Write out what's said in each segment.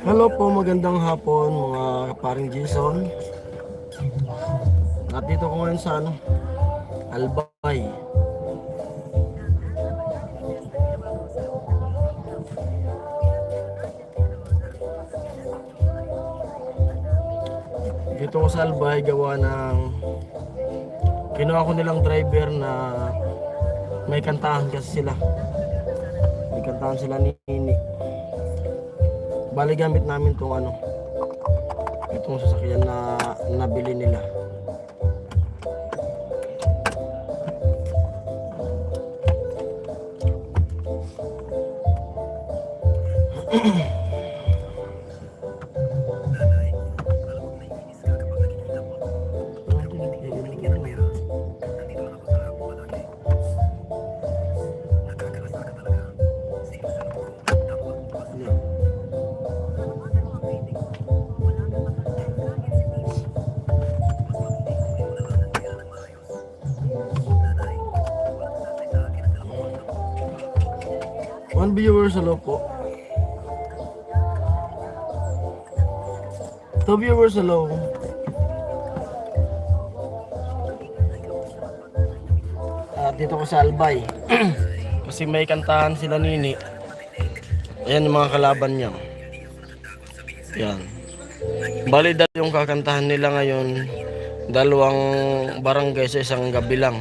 Hello po, magandang hapon mga paring Jason. At dito ko ngayon sa Albay. Dito ko sa Albay gawa ng kinuha ko nilang driver na may kantahan kasi sila. May kantahan sila ni Nini. Bali gamit namin itong itong sasakyan na nabili nila. One viewers, hello po. 2 viewers, hello. Dito ko sa Albay. Kasi may kantahan sila Nini. Ayan yung mga kalaban niya. Yan. Bali dahil yung kakantahan nila ngayon, dalawang barangay sa isang gabi lang.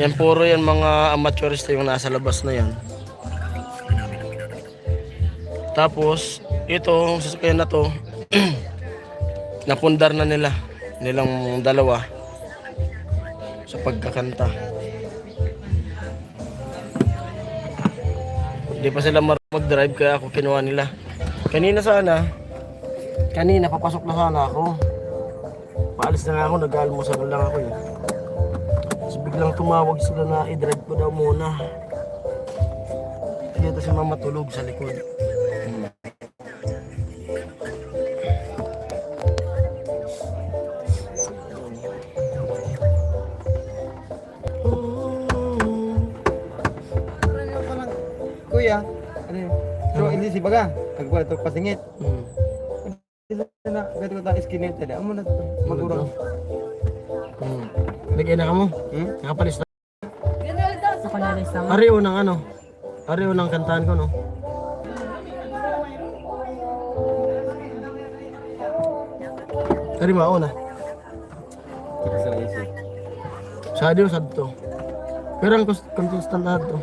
Yan puro yan mga amateurista yung nasa labas na yan. Tapos itong sasakyan na to napundar na nilang dalawa sa pagkakanta. Hindi pa sila marunong mag-drive kaya ako kinuha nila. Kanina papasok na sana ako. Paalis na nga ako, nag-almusal lang ako eh. So biglang tumawag sila na i-drive ko daw muna. Dito si mama tulog sa likod. Kuya, ano yun? So, hindi si Baga. Kagwa ito pasingit. Hindi na, gato ko tayo skinit. Amo na ito. Magurang. Nagay na ka mo? Nakapalis na. Ako na rin sa mga. Ariyo ng Ariyo ng kantahan ko, no? Ari mauna. Sa isip. Sadio sadto. Pero ang consistent na to.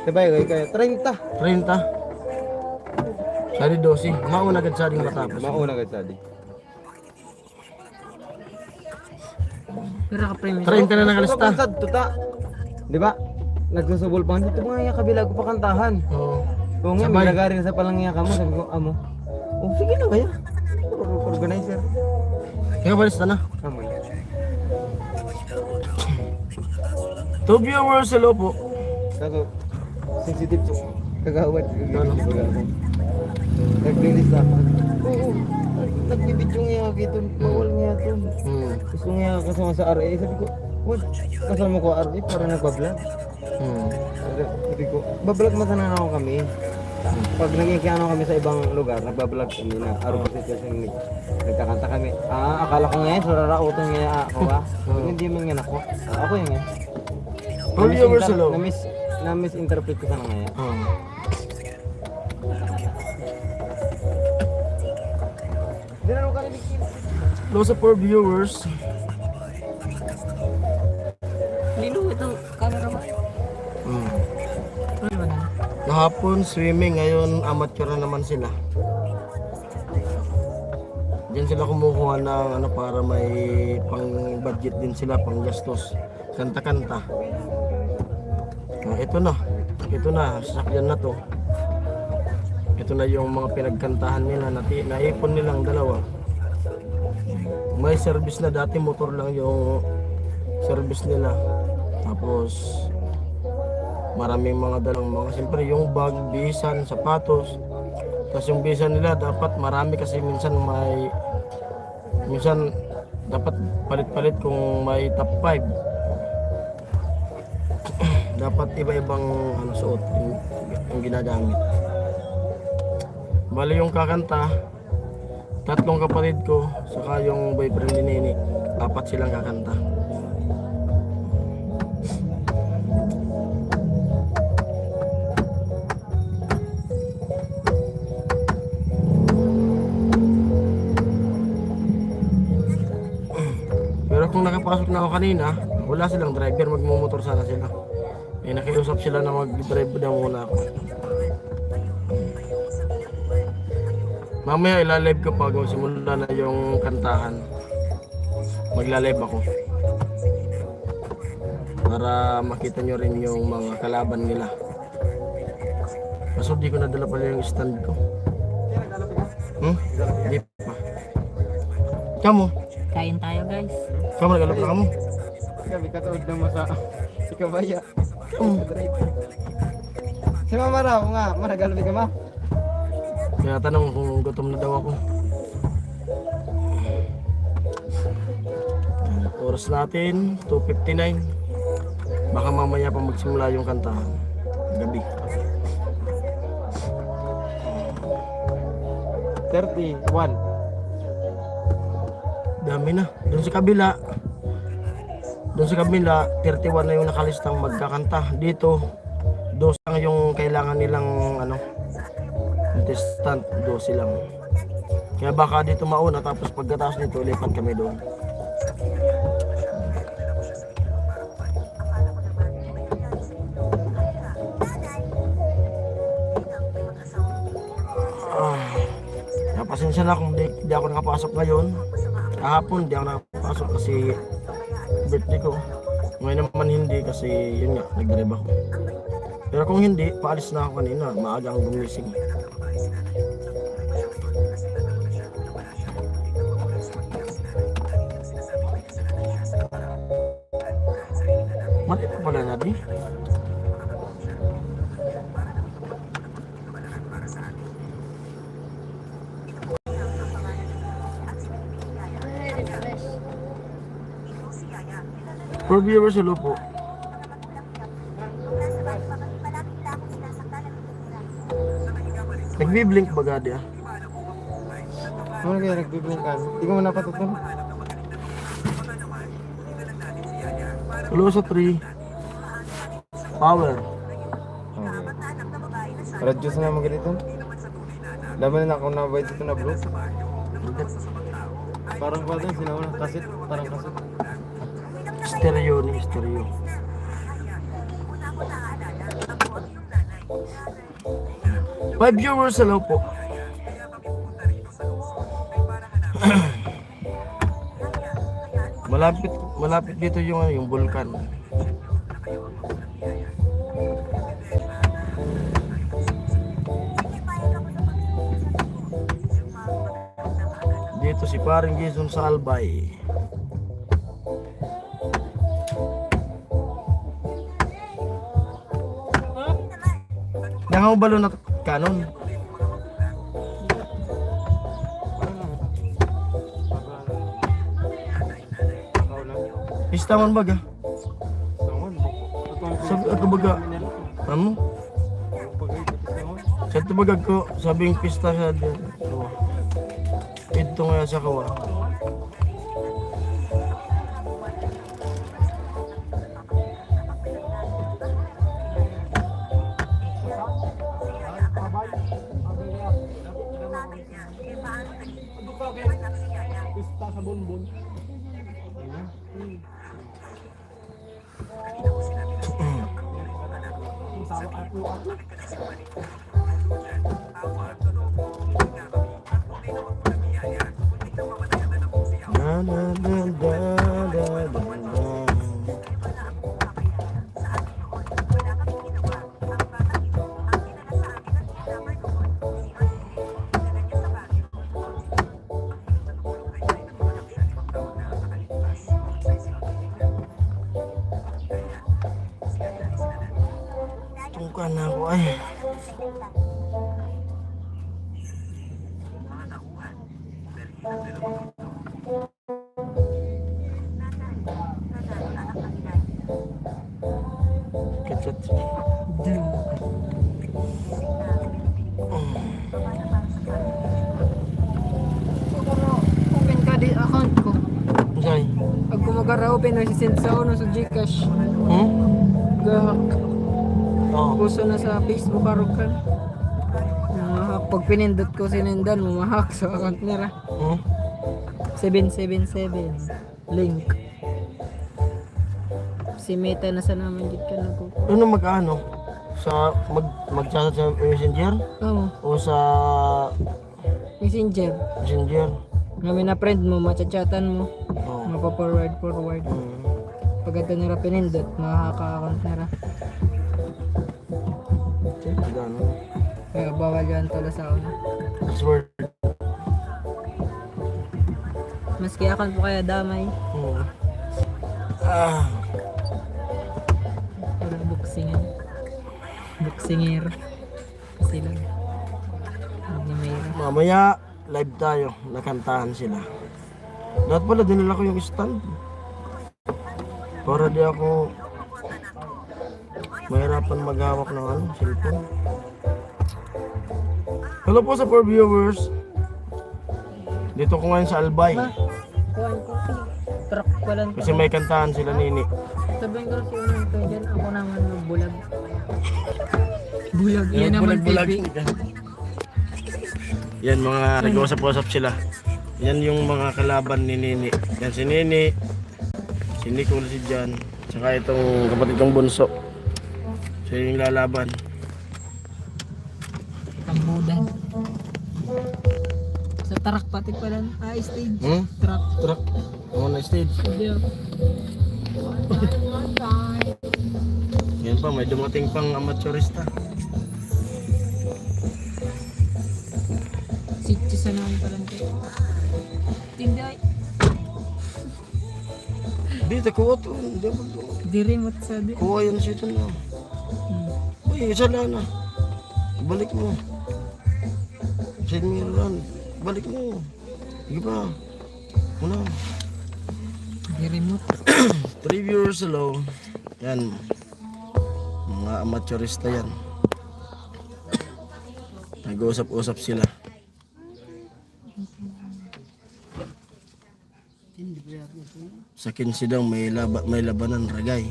Diba yung kaya 30. 30. Sadi 12. Mauna agad sa ating matapos. Mauna ka sadi. Pero ka-premium. 30 na nakalista. Sa tuta. Diba? Nagsusubol pa. Dito mga iya kabila ko pa kantahan. Oo. Kung nga, Sabay. may lagarin sa palangya ka mo. Sabi ko, amo. Oh, sige na kaya. Organizer. Kaya palis na na. Amoy. 2 viewers, hello po. Kaso, sensitive to. Kagawad. Ano? Nag-release na. Oo. Nagbibidyo nga gito. Bawal nga ito. Gusto nga kasama sa RA. Sabi ko, what? Kasama ko RA para nagbablog. Sabi ko, bablog matanaw ako kami. Pag nag-ikiano kami sa ibang lugar, nagbablog kami na araw pa sitwasyon nagkakanta kami. Akala ko ngayon, surarautan nga ako ka. Hindi man nga ako. Ako yun nga. 2 viewers, hello. Na-misinterpret ko sana ngayon. Hindi na ako kaliligin. Hello sa 4 viewers. Liluwit ang camera mo. Ano ba na? Kahapon swimming, ngayon amateur na naman sila. Diyan sila kumukuha ng para may pang budget din sila, pang gastos. Kanta-kanta. Ito na, sasakyan na to. Ito na yung mga pinagkantahan nila, naipon nilang dalawa. May service na, dati motor lang yung service nila. Tapos maraming mga dalang siyempre yung bag, bisan, sapatos. Tapos yung bisan nila dapat marami kasi minsan dapat palit-palit kung may top 5. Dapat iba-ibang suot yung ginagamit. Bali yung kakanta, tatlong kapatid ko, saka yung boyfriend ni Nini. Apat silang kakanta. Pero kung nakapasok na ako kanina, wala silang driver, magmumotor sana sila. Eh nakiusap sila na mag-drive na muna ako. Mamaya ilalive ko pag magsimula na yung kantahan. Magla-live ako. Para makita nyo rin yung mga kalaban nila. Kaso di ko nadala pala yung stand ko. Di pa. Kamu? Kain tayo guys. Kamu nagalap na kamu? Gabi katuod na mo sa si Kabaya. Kamu? Si Mama raw nga, maragalabi ka ma. Kaya tanong kung gutom na daw ako. Oras natin, 2:59. Baka mamaya pa magsimula yung kantahan. Gabi. 31. Dami na. Doon sa kabila. Doon sa kabila, 31 na yung nakalistang magkakanta. Dito, dos lang yung kailangan nilang contestant. 12 lang. Kaya baka dito mauna tapos pagkatapos nito, lipat kami doon. Pasensya na kung di ako nakapasok ngayon. Kahapon di ako nakapasok kasi birthday ko. Ngayon naman hindi kasi yun nga, nag-drive ako. Pero kung hindi, paalis na ako kanina. Maaga ang gumising. Mati pa pala na di. For viewers, hello po. Nagbi-blink ba gadi ah? Ano kaya nagbibingkan? Hindi ko mo napatutun. Hello sa 3. Power. Radyo sa naman ganito. Laman na akong nabay dito na blue. Parang pa din, sinauna kasit. Parang kasit. Stereo ni stereo. Five viewers, hello po. malapit dito yung bulkan. Dito si paring Jason sa Albay. Nangaw balo na kanon. Istamon baga. Sabi ako baga. Amo? Sa ito baga ko sabing pista sa diyan. Ito nga sa kawa. Pista sa bonbon. Tungkan na ako ay. Kecet. open na si send sa ano sa Gcash. Hmm? Gahak. Oo. Puso na sa Facebook karukan. Mahak. Pag pinindot ko sinendan, mamahak sa account nila. Hmm? 777 link. Si Meta na sa naman dito ka na po. Ano mag-ano? Sa mag-chat sa Messenger Oo, o sa Messenger. Messenger? Ngayon na friend mo, matchatan mo. Oo. Mapa-forward. Hmm. Pag ito nila pinindot, makaka-account nila. Gano? Kaya bawal yan tala sa una. Password. Maski account po kaya damay. Hmm. Ah. Wala buksingan. Buksinger. Kasi lang. Hindi mayroon. Mamaya, live tayo. Nakantahan sila. Dapat pala dinala ko yung stand. Para di ako mahirapan maghawak ng cellphone. Hello po sa 4 viewers. Dito ko ngayon sa Albay. Kuhan ko. Truck pa lang. Kasi may kantahan sila Nini. Sabihin ko si unang to dyan. Ako naman magbulag. Bulag. Yan naman Bulag-bulag. pipi. Yan mga nag-usap-usap sila. Yan yung mga kalaban ni Nini. Yan si Nini, si Nicole, si Jan, saka itong kapatid kong bunso. So yung lalaban. Tambudan. Sa truck pati pa lang. Stage. Hmm? Truck. Truck. On na stage. Hindi. Yan pa, may dumating pang amateurista. Sitsi sa namin pa lang kayo. Tinday. Dito, kuha to. Hindi mo to. Di remote sa di. Kuha yan siya ito na. Uy, isa lang na. Balik mo. Send me around. Balik mo. Sige pa. Muna. Di remote. 3 viewers hello. Yan. Mga amateurista yan. Nag-uusap-usap sila. Sa 15 daw may labanan ragay.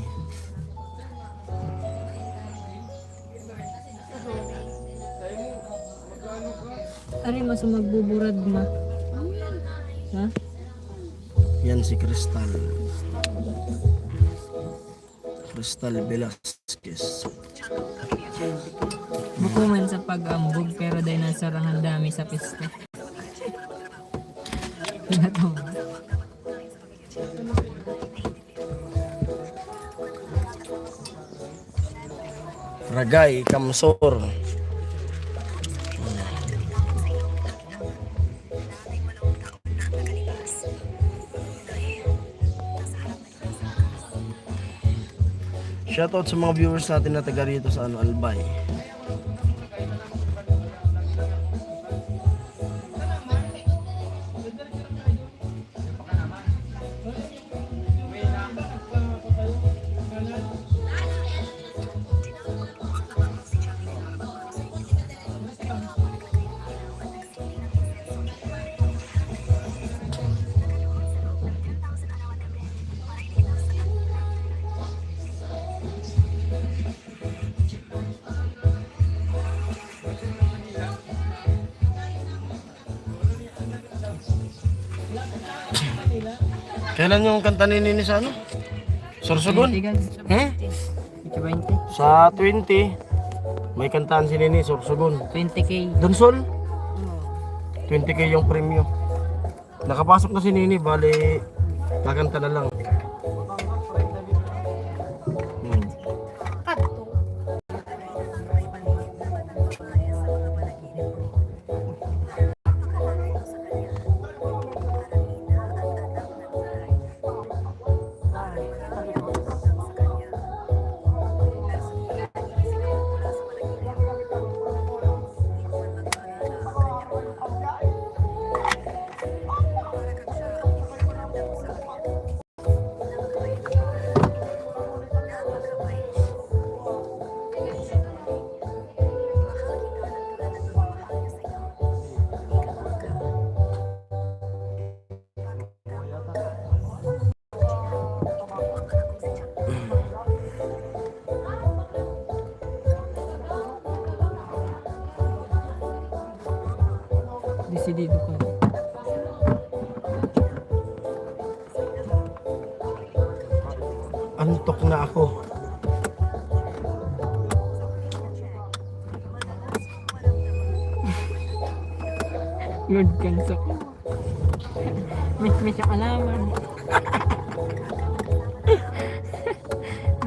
Ano yung mas magbuburad ma? Ha? Yan si Crystal. Crystal Velasquez. Bukuman sa pag-ambog pero dahil nasarangan dami sa pista. Pinatong. Ragay Kamsor. Shoutout sa mga viewers natin na taga rito sa Albay. Kailan yung kanta ni Nini sa ano? Sorsogon? Hmm? 20. Sa 20, may kantahan si Nini, Sorsogon. 20k. Donsol? 20k yung premyo. Nakapasok na si Nini, bali kakanta na lang. Hmm. Desidido ko. Antok na ako. Lord Kanso. Miss yung alaman.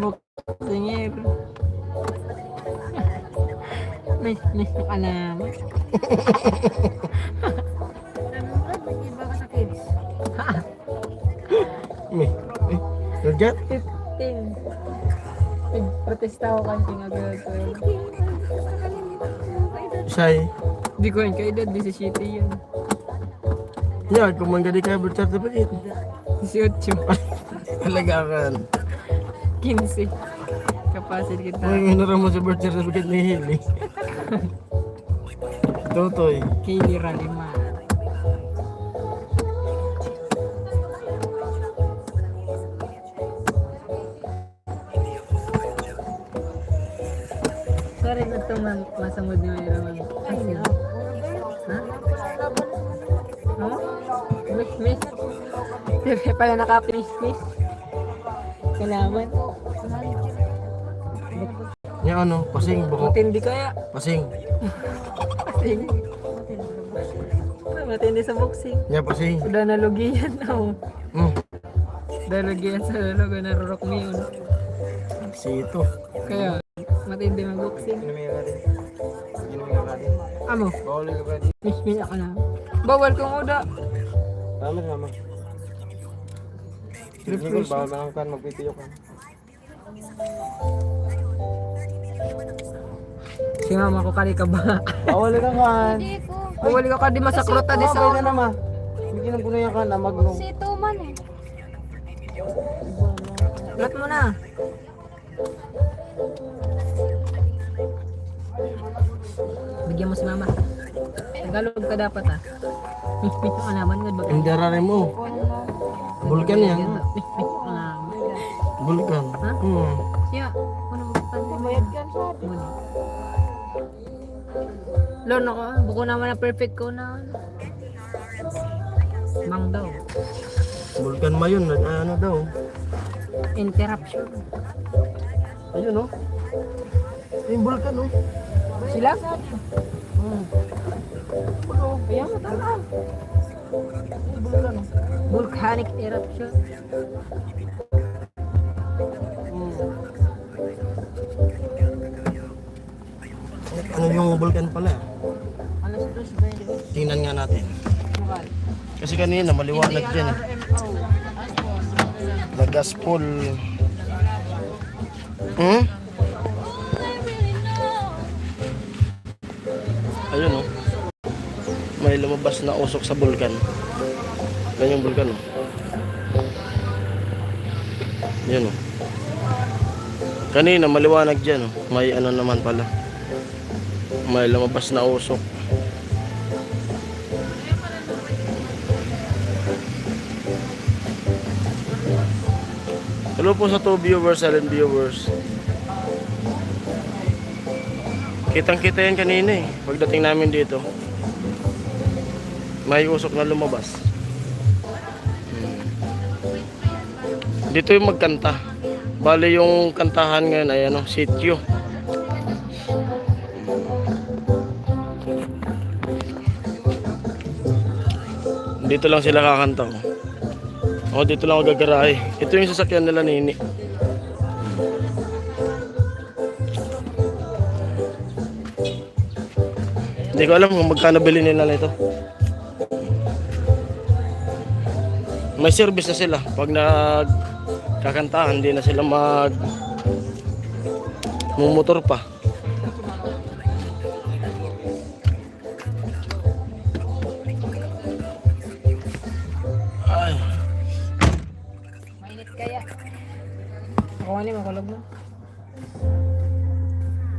Boksinger. Miss yung alaman. May, Nagkat? 15. Nagprotesta ako kanting agad. Say. Di ko yun, kaedad 17 yun. Yeah, kung manggadi ka birth certificate. 18. Talaga kan. 15. Kapasid kita. Ay, hinara mo sa birth certificate ni Hilly. Totoy. Kaylee Ralima. Sorry na ito masamod niyo yung naman. Ha? Ha? Miss. Siyempre pala naka-miss. Salamat. Yung ano, pasing, buko. Matindi kaya. Pasing. Boxing. Matindi sa boxing. Yeah, pasing. Udah nalugian na. Hmm. Nalugian sa lalo. Narurok mo yun. Si ito. Kaya, matindi mag-boxing. Ginamaya ka din. Amo, Bawal ka ba din? miss ako na. Bawal kong uda. Tama. Nicole, bawal ba kan magpipiyok ka? Si mama ko kali ka ba? Bawal ka kan. Bawal ka di masakrota di sa Bawal ka na ma. Bigyan ko na yan kan na magnong. Si Tuman eh. Ulat mo na. Bigyan mo si mama. Tagalog ka dapat ah. Miss yung alaman nga baga. Hindi rari mo. Vulkan yan. Miss yung alaman. Vulkan. Ha? Hmm. Siya, ano mo pa? Mayad ka sabi. Lord ako, buko naman na perfect ko na. Mang daw. Vulkan ma yun. Ano daw. Interruption. Ayun oh. Yung vulkan oh. Sila? Ayan mo tama. Volcanic eruption. Ano yung vulkan pala? Alas 2:20. Tingnan nga natin. Kasi kanina maliwanag dyan eh. Nagaspol. Hmm? Ayun oh. May lumabas na usok sa bulkan. Yan yung bulkan oh. Yan oh. Kanina maliwanag dyan oh. May ano naman pala. May lumabas na usok. Hello po sa 2 viewers, silent viewers. Kitang-kita yan kanina eh. Pagdating namin dito, may usok na lumabas. Dito yung magkanta. Bale yung kantahan ngayon ay ano, sityo. Dito lang sila kakanta. Oh, dito lang ako gagarahe. Ito yung sasakyan nila nini. Hindi ko alam kung magkano bili nila nito. May service na sila. Pag nagkakantahan, hindi na sila mumotor pa. Ay. Mainit kaya. Ako nga makulog mo.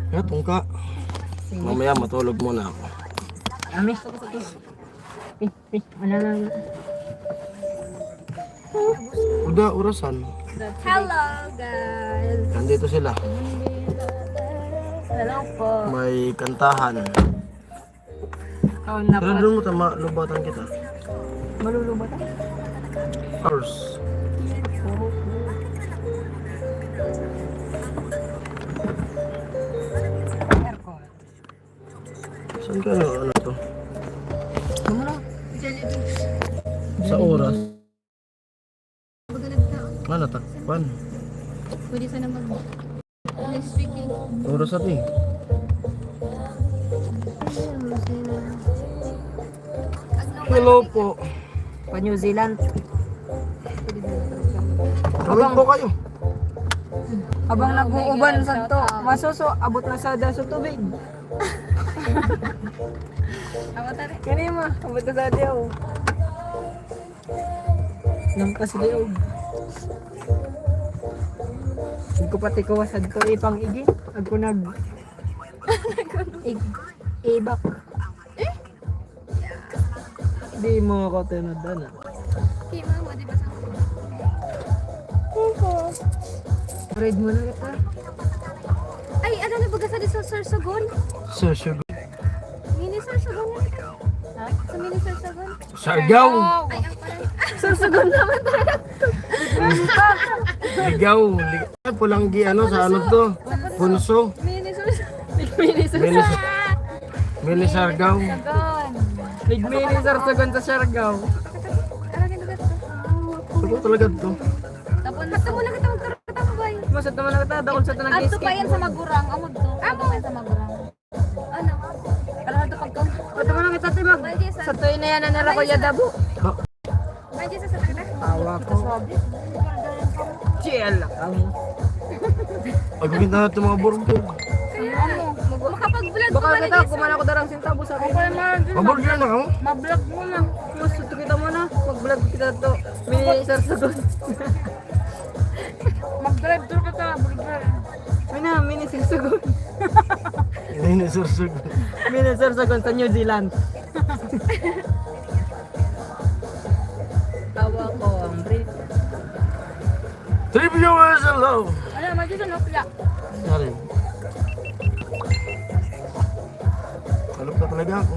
Ya, tungka. Mamaya matulog muna ako. Amis. Ano lang. Udah, urasan. Hello guys. Nandito sila. Hello po. May kantahan. Oh, Pero naku. doon mo tama, lubatan kita. Malulubat ah. Hours. Aircon. Saan ka ano to? Ano na? Sa oras? Ano takpan? Pwede sana mag next week eh. Oras natin. Hello po. Pa New Zealand. Tawid po kayo. Abang nag-uuban sa to, masuso, abot na sa daso tubig. Ako tari. Kani ma, abot na sa diyaw. Nang kasi diyaw. Hindi ko pati kawasan ko ipang igi. Ako nag... Ibak. Di mo ako tinadan ah. Okay, mama, di ba sa Read mo na kita. Ay, ano na baga sa sa Sorsogon? Sa Sugar. Mini Sorsogon na. Ha? Sa Mini Sorsogon? Sargaw. Ay, ang pala. Sorsogon naman talaga. Ligaw. Ligaw. Pulanggi ano sa ano to? Punso. Mini Sorsogon. Mini Mili, Mili Sargaw. Sorsogon. Mini Sorsogon sa Siargao. Ano na lugar to? Sago talaga to. Tapos na mo na kita magkaratambay. Masat naman na kita, dakol sa tanang Ato pa yan sa Magurang. Amod to. Amo pa yan sa Magurang. Ano? Alam na to pagkaw. Ito mo lang kita timag. Sa tuyo na yan na nila ko yadabo. Ha? May sa sakna. Tawa ko. Chill lang kami. Agawin na natin mga burger. Ano? Makapag-vlog Baka ka kita, kumana ko darang sintabo sa akin. Maburger na ako. Ma-vlog mo na. Mas ito kita mo na. Mag-vlog kita to. Mini Sorsogon. Mag-drive tour ka ta, burger. Mini Sorsogon. Hindi na sursug. Mini Sorsogon sa New Zealand. Tawa ko ang break. 3 viewers, hello. Ano, may sa nopla. Sorry. Kalap na talaga ako.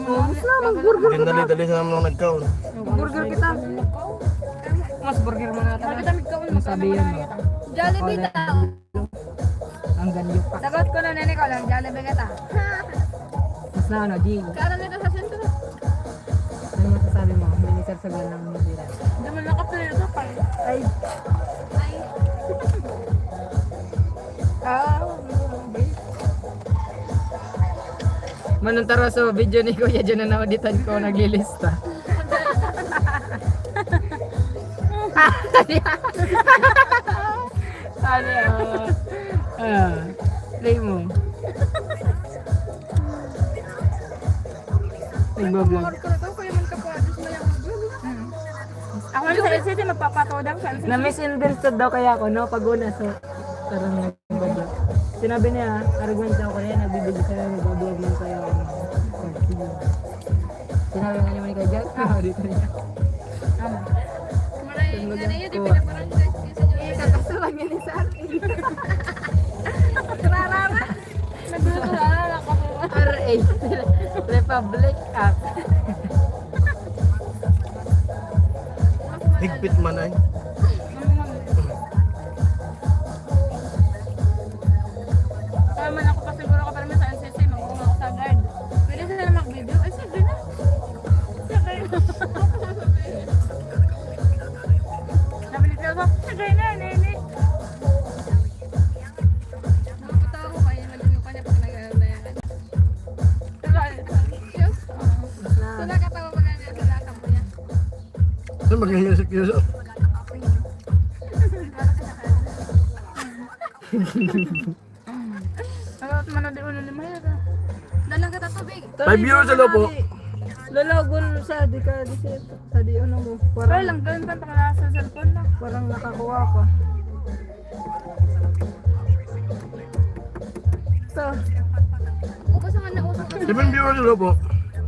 Mas na, mag-burger. Dali-dali sa naman ako nagkaon. Burger kita. Mas burger mga talaga. Masabi yun mo. Jollibee daw. Ang ganyo pa. Sagot ko na nene ko lang, Jollibee ka ta. Mas na ano, G. Karan nito sa sentro. Ano masasabi mo? Mini Sorsogon ng New Zealand. Hindi mo nakapili ito pa. Ay, Ay. manong sa video ni Kuya dyan na nauditan ko naglilista. Ano play mo. Nagbablog. Ako lang sa LCT magpapatodang sa LCT. Na-misunderstood daw kaya ako, no? Pag una, so, parang nagbablog. Sinabi niya, argument daw ko na yan, nagbibigay sa'yo, nagbablog lang sa'yo. Sinabi nga naman ni Kuya Jack, dito niya. Maray, nga na yun, di pinaparang sa Jollibee. Kakasalang yun ni Sati. Rarara. Nagdurara ako. RA, Republic Act. Higpit man ay. Kaya man ako pa siguro ka parang sa NCC, mag-uong ako sa guard. Pwede sila mag-video? Ay, sige na. Sige na. Nabilit ako, sige na, nene. Nakapata ako, kaya madumi ko niya pag nag-alayan. Yes? So, nakatawa pa ganyan sa lakang mo niya. Ano mag-music yun? Ano, manood din ulo ni Maya ka. Dalang ka tatubig. 5 viewers, hello po. Lalagon sa di ka di sa di ano mo. Pero Parang lang ganun pa naka sa cellphone na. parang nakakuha ka. So, Ubus naman na usap. 7 viewers, hello po.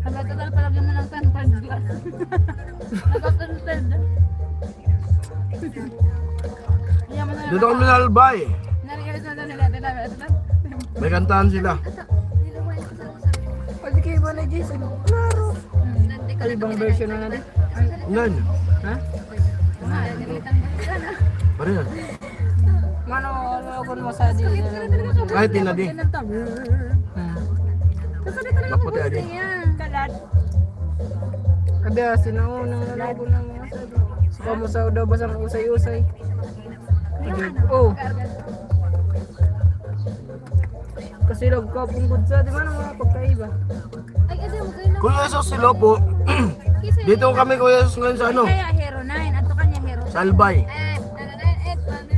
Hala, total palagyan mo ng 10 glass. Nakatented. Iyan mo na Dito kami na Albay. Narigalis na nila. Ito na. May kantahan sila. pwede kayo ba naman ni Jason. Klaro. Ay, ibang version na natin. Nan. Ha? Pare yan. Mano, ako mo sa di. Kahit tinadi. Maputi adi. Kalat. Ada sinaunang lalago ng masado. Sa mo sa daw basang usay-usay. Oh. Kasi log ka punggod sa di man mga pagkaiba. Ay, ade mo kayo na. Kuya Jesus, sila po. Dito kami Kuya Jesus ngayon sa ano? Kaya Hero 9, ato kanya Hero. Sa Albay.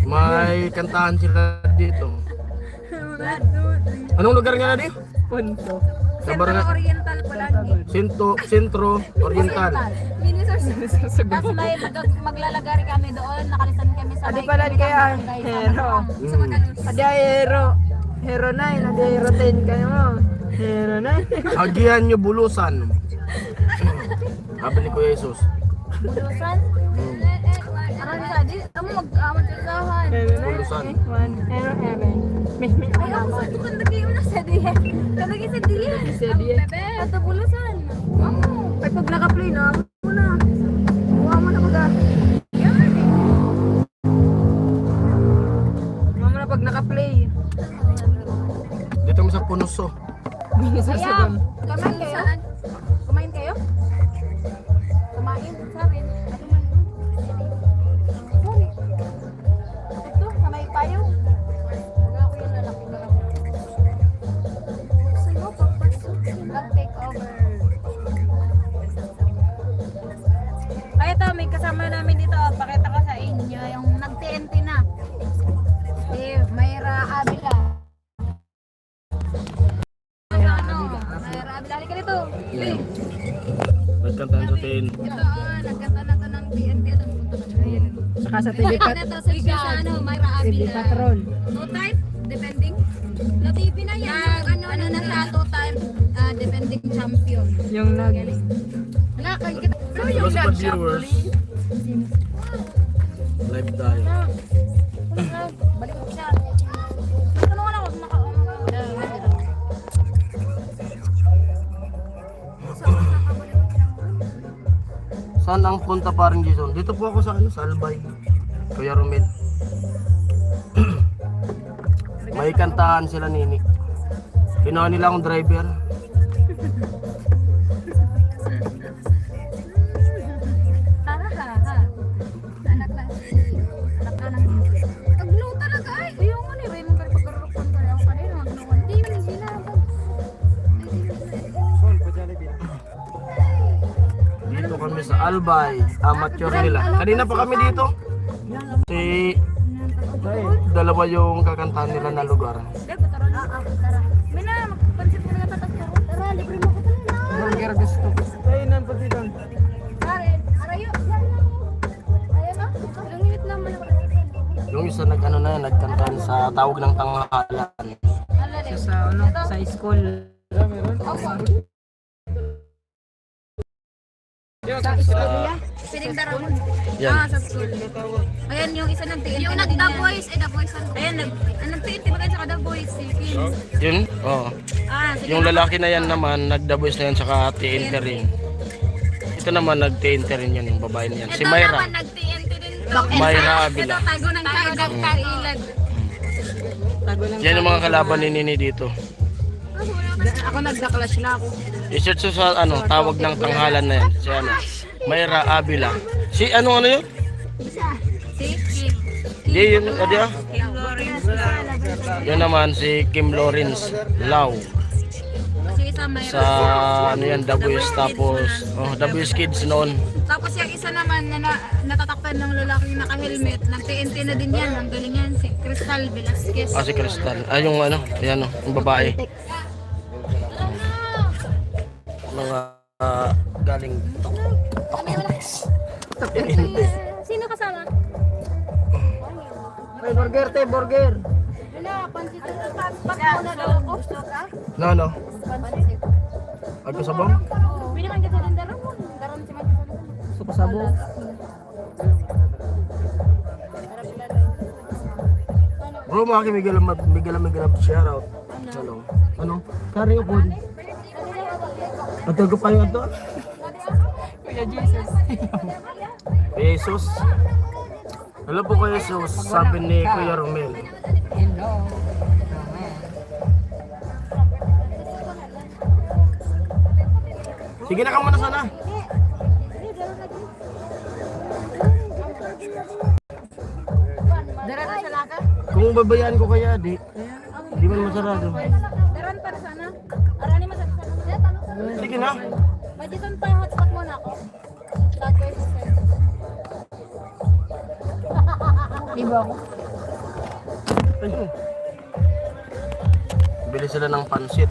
May kantahan sila dito. Anong lugar nga na di? Punto. Sa Central barangay Oriental pa lagi. Sentro Oriental. Tapos may maglalagari kami doon, nakalisan kami sa Adi may pala kaya barangay. Hero. Mm. Adi Hero. Hero 9, adi Hero 10 kayo mo. Hero 9. Agihan nyo bulusan. Sabi ni Kuya Jesus. Bulusan? Aron sa di, amo mag-amon sa usahan. Hero 9. Bulusan. Hero 11. Miss Ay, ako sa tukang lagi mo na sa diyan. Kalagi sa diyan. Sa diyan. Bebe, ato bulusan. Amo. Ay pag naka-play na, amo mo na. Huwag mo na mag Mama na pag naka-play. Dito kami sa Punuso. Sa Kaya, sagon. kumain kayo? Kumain kayo? Kumain sa akin. Sorry. Ito, sa may payong. Wala ko yung lalaki na lang. Sino papasok? Nag-take over. Ay, ito, may kasama namin dito. Pakita ko sa inyo yung nag-TNT na. Si Mayra Avila. Mayra Avila, halika dito. Yan. Nagkantahan sa tin. Ito, nagkanta na to ng TNT. Ito, punta na siya. Ayan. Saka sa TV Ito, sa ano, Mayra TV Avila. Patrol. Two time, depending. Na TV na yan. Ano na sa two time, depending champion. Yung nag... Wala, kayo kita. So, Hello sa viewers. Live tayo. Balik ko siya. Tulungan ako, Saan ang punta pa rin Jason? Dito po ako sa ano, sa Albay. Kuya Romel. May kantahan sila nini. Kinuha nila akong driver. Tara ha. Anak na. Anak ka ng... Aglo talaga ay. Ayaw mo ni Raymond pero pagkaroon ka rin ako kanina. Magnawan. Hindi mo nang ginagawa. Dito kami sa Albay. Amateur nila. Kanina pa kami dito. Si dalawa yung kakantahan nila na lugar. Dek, tara. Tara. Mina, magpansit mo na tatas ko. Tara, libre mo ko talaga. Burger gusto ko. Ay, nan pati doon. Karen, arayo. Ayan na. Ilang minute naman ako. Yung isa nag-ano na yan, nagkantahan sa tawag ng tanghalan. Alala, Sa ano, sa school. Sa istorya? Piling Daramon. Yan. Sa school. Ayan yung isa ng TNT. Yung nag-The Voice, The Voice. Ayan, anong TNT ba kayo sa The Voice? Si Kim. Yun? Oo. Sige. Yung lalaki na yan naman, nagdaboys na yan saka TNT rin. Ito naman nag-TNT rin yan, yung babae niyan. Si Ito Mayra. naman, nag-TNT din. Mayra Avila. Ito, tago ng kailag. Tago lang. Yan yung mga kalaban ni Nini dito. Ako nagda-clash na ako. I-search mo sa ano, tawag ng tanghalan na yan. Si ano, Mayra Avila. Si ano yun? Si Kim. Di yun, adi ah. Kim Lawrence lang. Yun naman si Kim Lawrence Lau. Kasi isa Mayra. Sa ano yan, Daboys tapos Daboys Kids noon. Tapos yung isa naman na natatakpan ng lalaking naka-helmet, nag-TNT na din yan, ang galing yan, si Crystal Velasquez. Ah, si Crystal. Ah, yung ano, yan yung babae. Mga galing Sino kasama? Ay, burger te, burger. Wala, pansit. Bakit mo na daw ako? Gusto ka? no. Pansit. Agkasabang? Pwede man kita ng daramon. Daram si Mike sa daramon. Gusto ko sabo. Bro, mga migalam shoutout. Ano? Ano? Kari upon. Ato ko pa yung ato? Kuya Jesus. Jesus. Hello po Kuya Jesus, sabi ni Kuya Romel. Hello. Sige na ka muna sana. Dara na sa laka. Kung babayaan ko kaya, di man masarado. Daran para sana. Arani mo sa sana. Sige na. Majiton pa yung hotspot mo na ako. Tag ko yung sister. Di ba ako? Ayun. Bili sila ng pansit.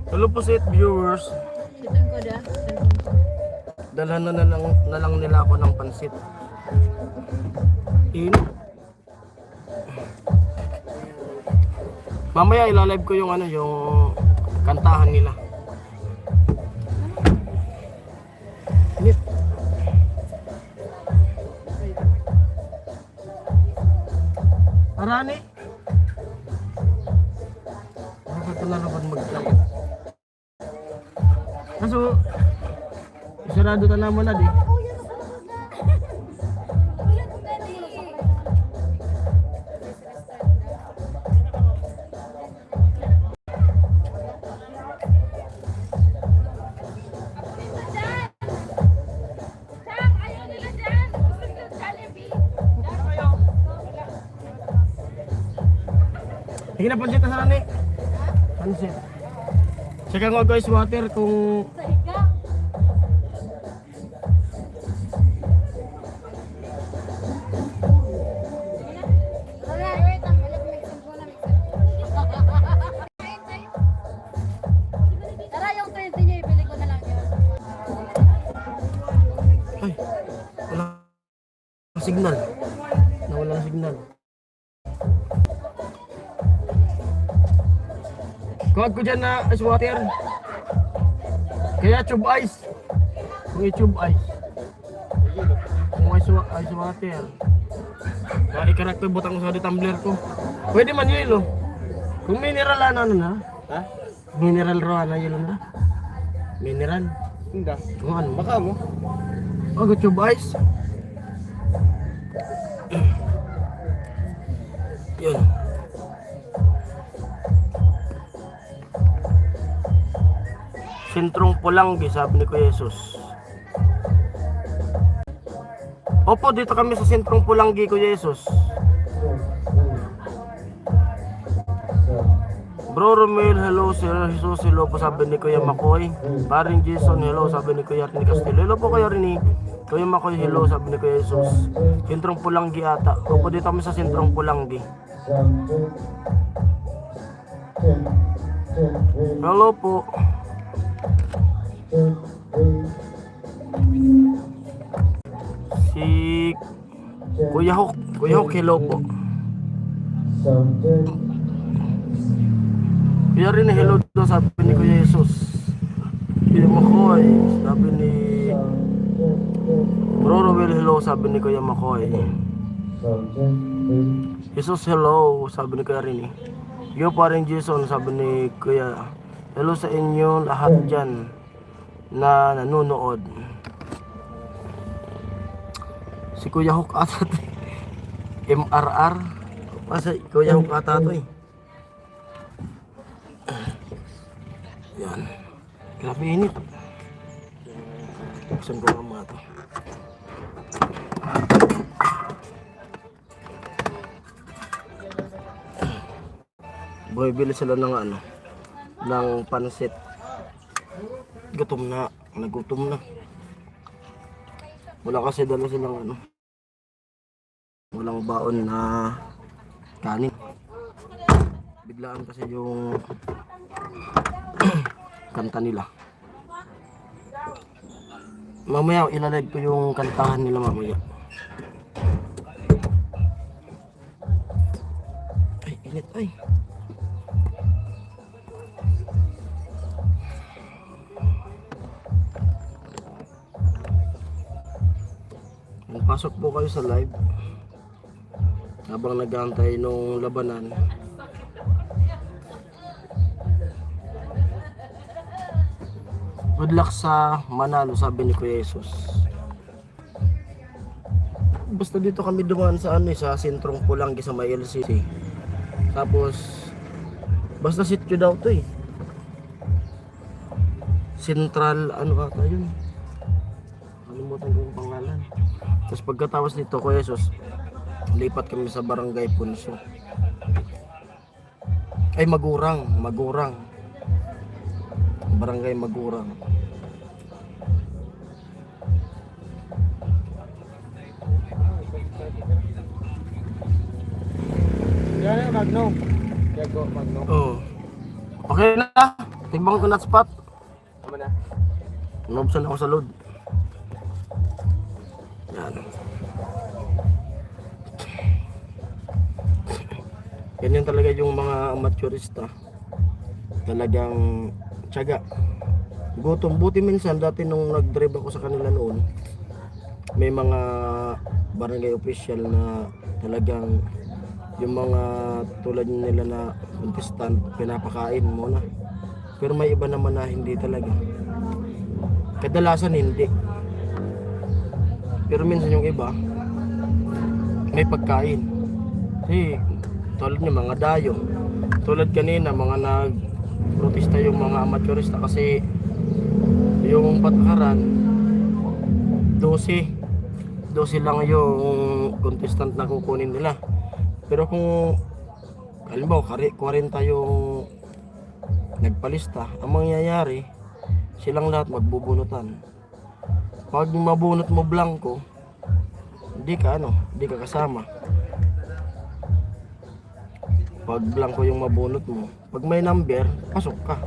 Hello po sa viewers. Jiton ko da. Dalhan na lang nila ako ng pansit. Mamaya ilalive ko yung yung kantahan nila. Init. Arani. Bakit ko na naman mag-live? Kaso, isarado ka naman na di. Sige na, pansit na sana ni. Pansit. Tsaka nga guys, water kung... Tara yung 30 niya, ibili ko na lang yun. Ay, wala signal. Nawalang signal. Kuwag ko dyan na ice water. Kaya tube ice. Kung i-tube ice. Kung ice water. Kaya ikarak ko butang ko sa tumbler ko. Pwede man yelo. Kung mineral ano na. Ha? Mineral raw na yelo na. Mineral. Hindi. Kung ano. Baka mo? Oh, tube ice. Yun. Sentrong Pulanggi, sabi ni Kuya Jesus. Opo, dito kami sa Sentrong Pulanggi, Kuya Jesus. Bro Romel, hello. Sir Jesus, hello po, sabi ni Kuya Makoy. Paring Jason, hello, sabi ni Kuya Rini Castillo. Hello po Kuya Rini. Kuya Makoy, hello, sabi ni Kuya Jesus. Sentrong Pulanggi ata. Opo, dito kami sa Sentrong Pulanggi. Hello po. Si Kuya Hok, hello po. Kuya rin hello daw, sabi ni Kuya Jesus. Kuya Makoy, sabi ni Bro Rowell, hello, sabi ni Kuya Makoy. Jesus, hello, sabi ni Kuya Rini. Yo pa rin Jason, sabi ni Kuya. Hello sa inyo lahat dyan na nanonood. Si Kuya Hok ata MRR. Kasi Kuya Hok ata to eh. Yan. Grabe init. Buksan ko nga mga to. Bumibili sila ng ng pansit. Gutom na, nagutom na. Wala kasi dala silang walang baon na kanin. Biglaan kasi yung kanta nila. Mamaya ilalive ko yung kantahan nila mamaya. Ay, init ay. Pasok po kayo sa live habang nag-aantay nung labanan. Good luck sa Manalo, sabi ni Kuya Jesus. Basta dito kami dumaan sa sa sentrong Pulangi sa may LCC. Tapos basta sitio daw to eh. Central ata yun. Kalimutan ko yung pangalan. Tapos pagkatapos nito Kuya Jesus, lipat kami sa Barangay Punso. Ay Magurang. Barangay Magurang. Yan yung Magno. Diego Magno. Oh. Okay na. Timbang ko na spot. Tama na. Nobsan ako sa load. Yan. Ganyan talaga yung mga amateurista. Talagang tiyaga. Gutom. Buti minsan dati nung nag-drive ako sa kanila noon, may mga barangay official na talagang yung mga tulad nila na contestant pinapakain muna. Pero may iba naman na hindi talaga. Kadalasan hindi. Pero minsan yung iba may pagkain. Kasi tulad niya mga dayo. Tulad kanina mga nag-protesta yung mga amateurista kasi yung patakaran 12 lang yung contestant na kukunin nila. Pero kung halimbawa 40 yung nagpalista, ang mangyayari silang lahat magbubunutan. Pag mabunot mo blanco, hindi ka kasama. Pag blanco yung mabunot mo, pag may number, pasok ka.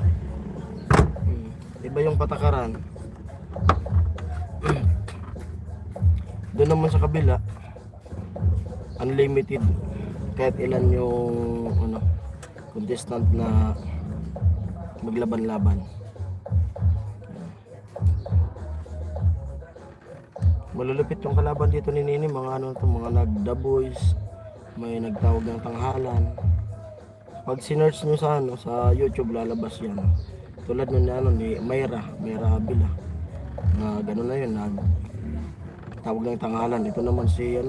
Iba yung patakaran. Doon naman sa kabila, unlimited. Kahit ilan yung contestant na maglaban-laban. Malulupit yung kalaban dito ni Nini, mga mga nagda boys, may nagtawag ng tanghalan. Pag sinearch nyo sa YouTube, lalabas yan. Tulad nun ni Mayra Abila. Na gano'n na yun, tawag ng tanghalan. Ito naman si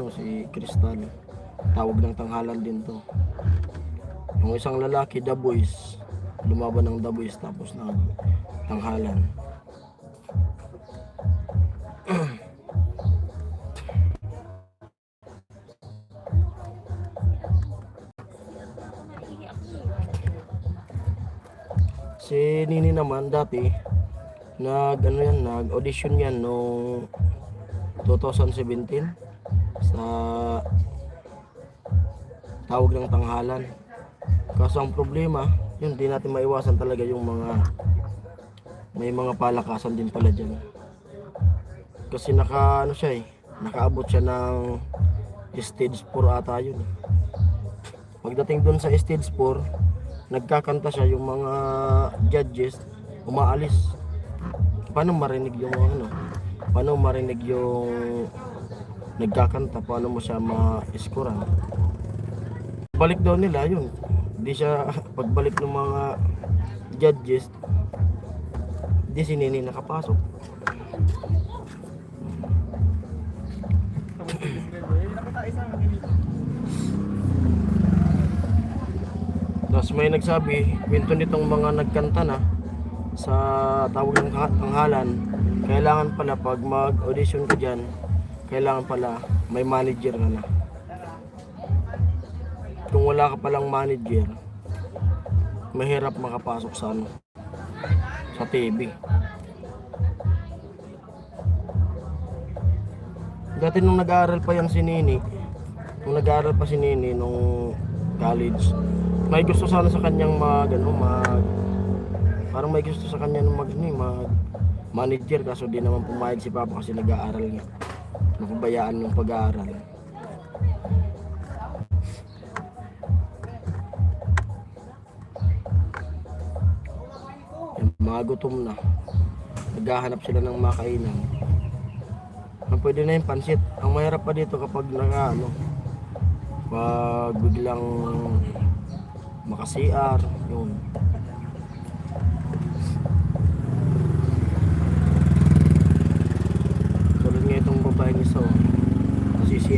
Crystal. Tawag ng tanghalan din to. Yung isang lalaki, The Boys, lumaban ng The Boys tapos tanghalan. Si Nini naman dati nag-audition yan noong 2017 sa tawag ng tanghalan. Kaso ang problema, yun di natin maiwasan talaga yung may mga palakasan din pala dyan. Kasi nakaabot siya ng stage 4 ata yun. Pagdating dun sa stage 4, nagkakanta siya, yung mga judges umaalis. Paano marinig yung nagkakanta, paano mo siya ma-scorean? Balik daw nila yun, di siya pagbalik ng mga judges, di si Nini nakapasok. Tapos may nagsabi, kwento nitong mga nagkanta na sa tawag ng tanghalan, kailangan pala pag mag-audition ka dyan, kailangan pala may manager ka na. Kung wala ka palang manager, mahirap makapasok sa TV. Dati nung nag-aaral pa si Nini nung college, may gusto sana sa kanyang parang may gusto sa kanya mag manager, kaso di naman pumayag si Papa kasi nag-aaral nga. Napabayaan yung pag-aaral. Mga gutom na, naghahanap sila ng makainan. Pwede na yung pansit. Ang mahirap pa dito kapag pag biglang maka-CR, yun.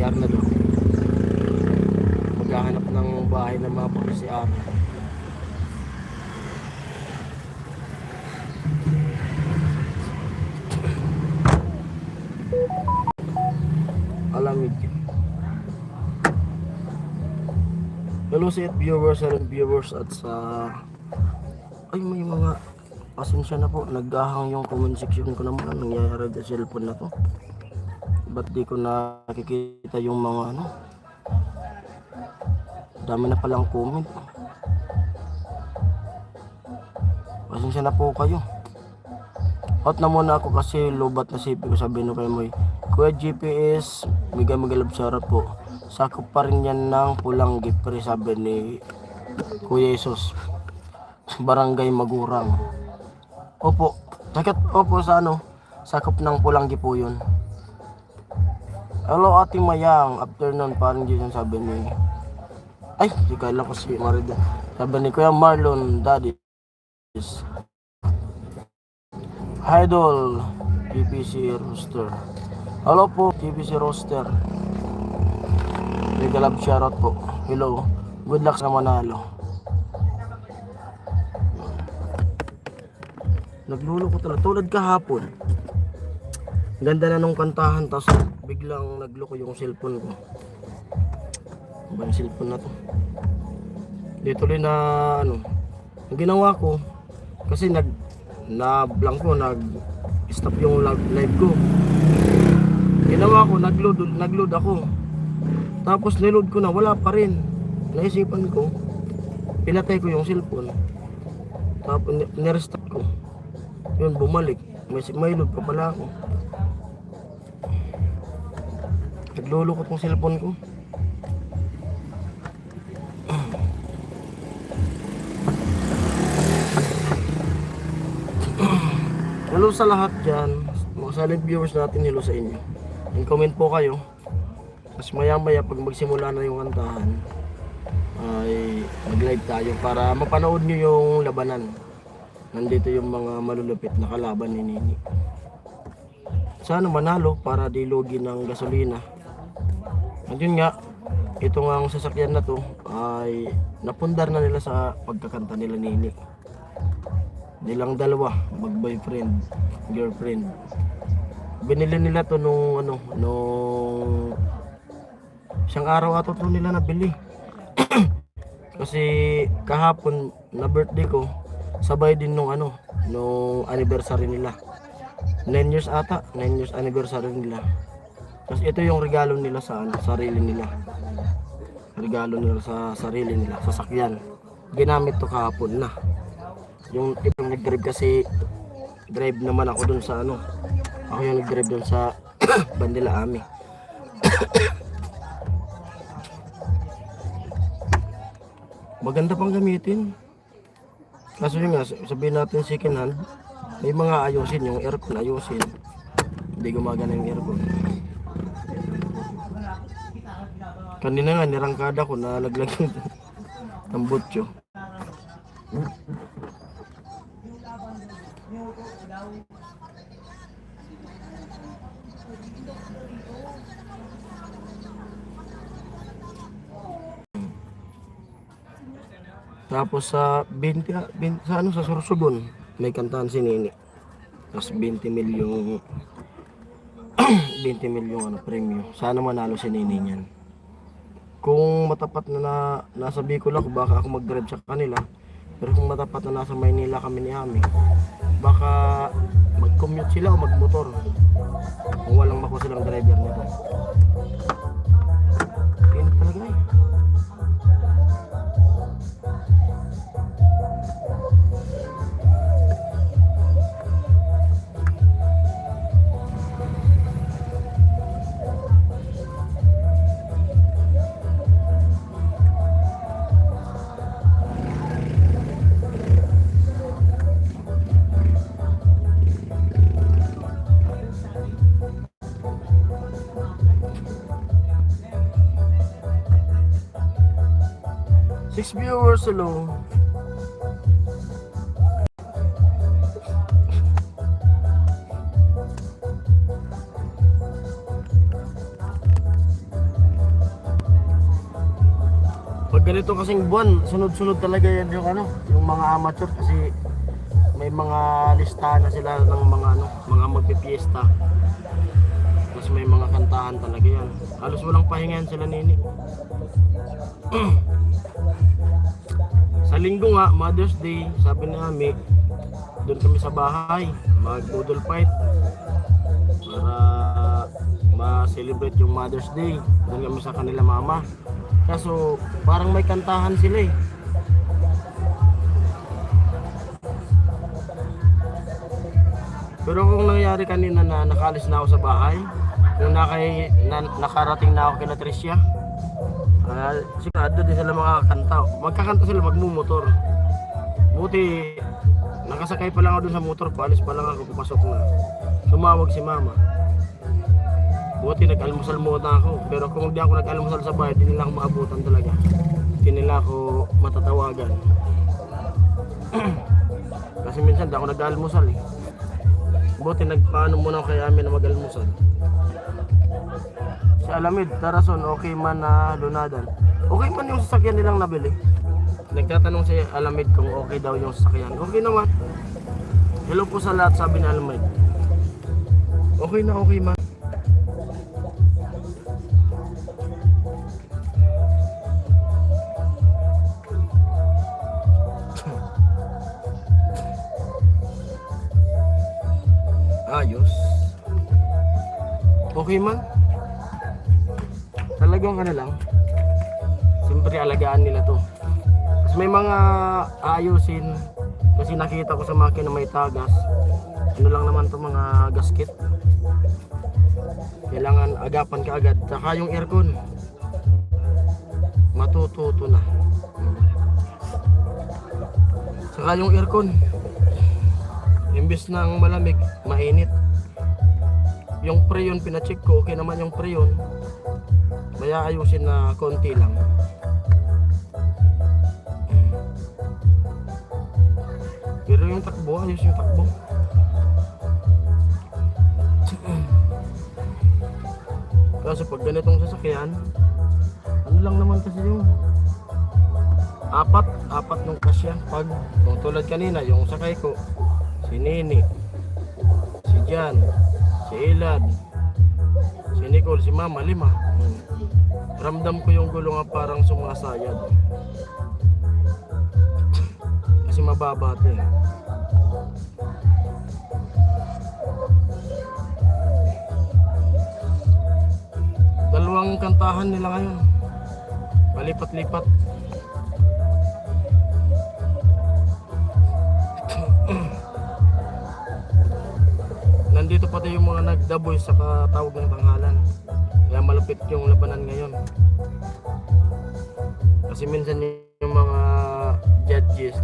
CR na doon. Maghahanap ng bahay ng mga pang-CR. Alamig. Hello sa viewers and viewers at sa... Ay, may mga... Pasensya na po, naghahang yung comment section ko naman. Anong nangyayari sa cellphone na to? Ba't di ko nakikita yung mga ano? Dami na palang comment. Pasensya na po kayo. Out na muna ako kasi lubat na sipi ko, sabi no kay Moy. Kuya GPS, mega love shoutout po. Sakop pa rin yan ng Pulang Gipre, sabi ni Kuya Jesus. Barangay Magurang. Opo, opo sa ano, sakop ng Pulang Gipo yun. Hello Ate Mayang, afternoon parang dyan sabi ni... Ay, di kala ko si Marida. Sabi ni Kuya Marlon, Daddy. Idol, TPC Rooster. Hello po, TPC Rooster. Mega love shoutout po. Hello, good luck sa manalo. Naglulo ko talaga, tulad kahapon. Ganda na nung kantahan, tapos biglang nagloko yung cellphone ko. Ano ba yung cellphone na to? Dito rin na ano, ang ginawa ko, kasi na-blank ko, nag-stop yung live ko. Ginawa ko, nag-load ako. Tapos niload ko na, wala pa rin. Naisipan ko, pinatay ko yung cellphone. Tapos nirestart ko. Yun, bumalik. May load pa pala ako. Naglolo ko tong cellphone ko. Hello sa lahat dyan. Mga silent viewers natin, hello sa inyo. And comment po kayo. Tapos maya maya pag magsimula na yung kantahan, ay mag-live tayo para mapanood nyo yung labanan. Nandito yung mga malulupit na kalaban ni Nini. Sana manalo para dilugi ng gasolina. At yun nga, ito nga ang sasakyan na to ay napundar na nila sa pagkakanta nila Nini. Nilang dalawa, mag-boyfriend, girlfriend. Binili nila to nung ano, nung isang araw ato to nila nabili. Kasi kahapon na birthday ko, sabay din nung ano, nung anniversary nila. 9 years ata, 9 years anniversary nila. Tapos ito yung regalo nila sa ano, sarili nila. Regalo nila sa sarili nila, sasakyan. Ginamit to kahapon na. Yung tipong nag-drive kasi, drive naman ako dun sa ano. Ako yung nag-drive dun sa Bandila Ami. Maganda pang gamitin. Kaso yun nga, sabihin natin second hand, may mga ayusin, yung aircon ayusin. Hindi gumagana yung aircon. Kanina nga, nirangkada ko na laglag ng butyo. Tapos sa 20 sa ano, sa Sorsogon may kantahan si Nini. Tapos 20 milyong 20 milyong ano premyo. Sana manalo si Nini niyan. Kung matapat na nasa Bicol ako, baka ako mag-drive sa kanila. Pero kung matapat na nasa Maynila kami ni Ami, baka mag-commute sila o mag-motor. Kung walang mako silang driver nito. Pinit talaga eh. Six viewers, hello. ganito kasing buwan, sunod-sunod talaga yan yung ano, yung mga amateur kasi may mga listahan na sila ng mga ano, mga magpipiesta. Tapos may mga kantahan talaga yan. Halos walang pahinga yan sila nini. Sa linggo nga, Mother's Day, sabi ni Ami, doon kami sa bahay, mag-doodle fight para ma-celebrate yung Mother's Day. Doon kami sa kanila mama. Kaso parang may kantahan sila eh. Pero kung nangyari kanina na nakalis na ako sa bahay, kung nakarating na ako kina Tricia, sigurado din sila makakanta. Magkakanta sila, magmumotor. Buti nakasakay pa lang ako dun sa motor, paalis pa lang ako, papasok na. Tumawag si mama. Buti nag-almusal muna ako. Pero kung hindi ako nag-almusal sa bahay, di nila ako maabutan talaga. Di nila ako matatawagan. Kasi minsan di ako nag-almusal eh. Buti nagpaano muna ako kay Ami na mag-almusal. Si Alamid, Tarason, okay man na lunadan. Okay man yung sasakyan nilang nabili. Nagtatanong si Alamid kung okay daw yung sasakyan. Okay naman. Hello po sa lahat, sabi ni Alamid. Okay na okay man. Ayos. Okay man. Talagang ano lang. Siyempre alagaan nila to. Tapos may mga ayusin. Kasi nakita ko sa makina may tagas. Ano lang naman to, mga gasket. Kailangan agapan ka agad. Saka yung aircon, matututo na. Saka yung aircon, imbes ng malamig, mainit. Yung preyon pinacheck ko, okay naman yung preyon. Kaya ayusin na konti lang. Pero yung takbo, ayos yung takbo. Kaso pag ganitong sasakyan, ano lang naman kasi yung apat nung kasya. Pag kung tulad kanina, yung sakay ko, si Nini, si Jan, si Elad, si Nicole, si Mama, 5. Ramdam ko yung gulong nga parang sumasayad. Kasi mababa ito eh. Dalawang kantahan nila ngayon. Palipat-lipat. Nandito pati yung mga nagdaboy sa katawag ng tanghalan. Kaya malupit yung labanan ngayon. Kasi minsan yung mga judges,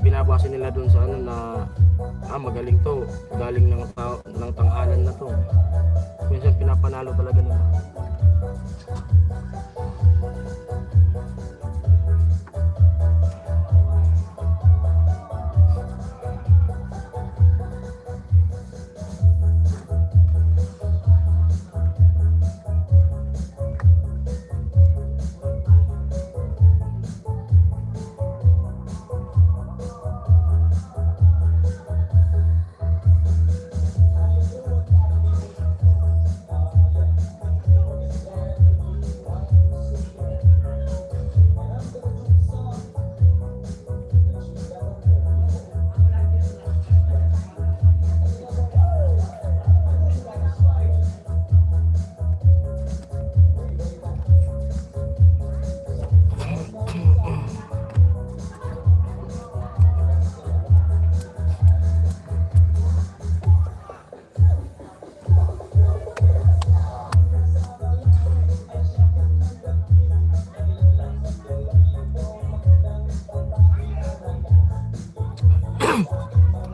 binabase nila dun sa ano na magaling to, galing ng tanghalan na to. Minsan pinapanalo talaga nila.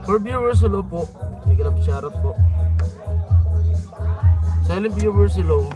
For viewers, hello po. May grab shoutout po. Silent viewers, hello.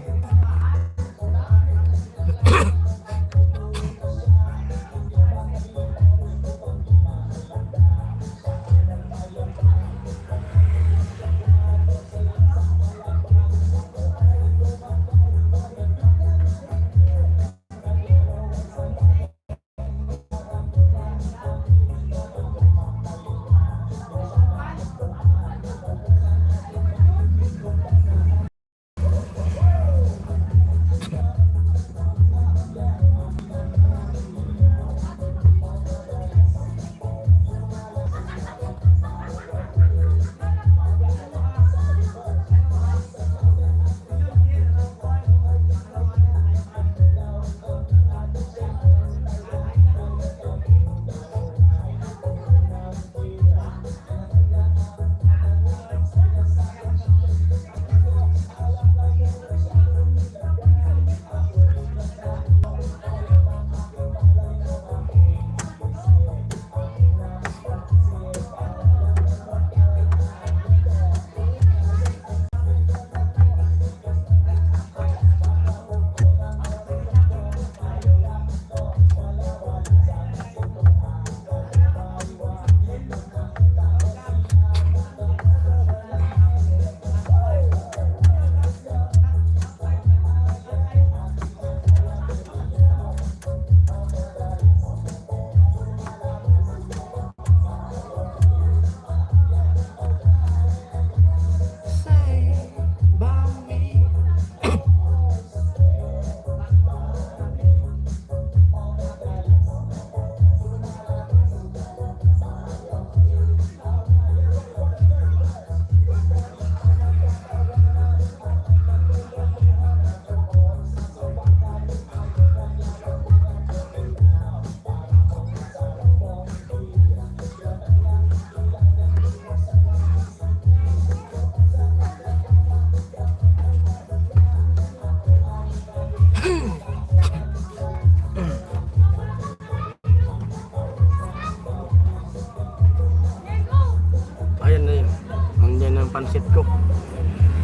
pansit ko.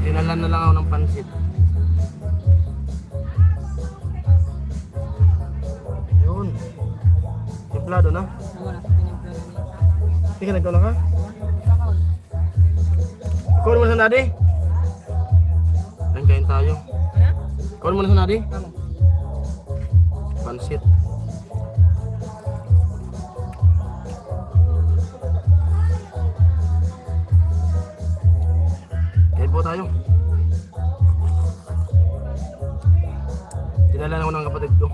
Dinala na lang ako ng pansit. Yun. Templado na. Wala sa pinagdala niya. Hindi ka nagkaw na ka? Ikaw naman sa nadi? Ayun, kain tayo. Ano? Ikaw naman sa nadi? Tama. Pansit. Kain po tayo. Dinala ako ng kapatid ko.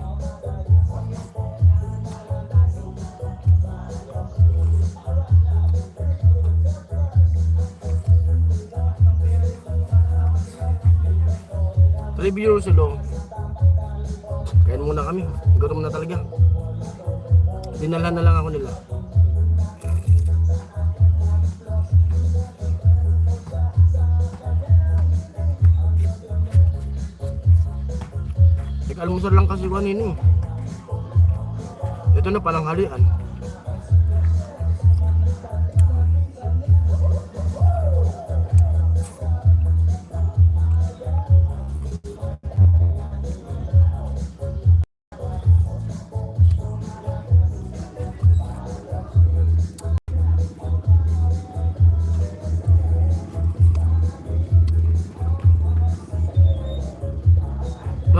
Review silo. Kain muna kami. Gutom na talaga. Dinala na lang ako nila. Nag-almusal lang kasi ko kanina. Ito na palang halian.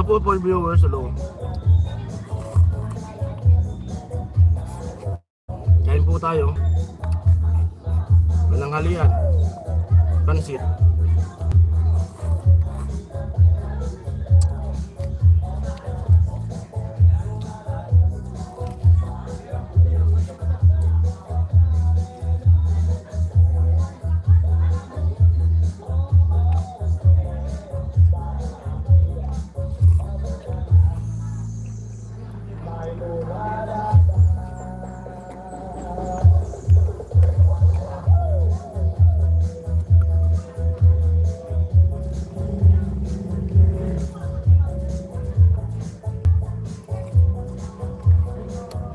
Po for viewers, hello. Kain po tayo. Pananghalian. Pansit.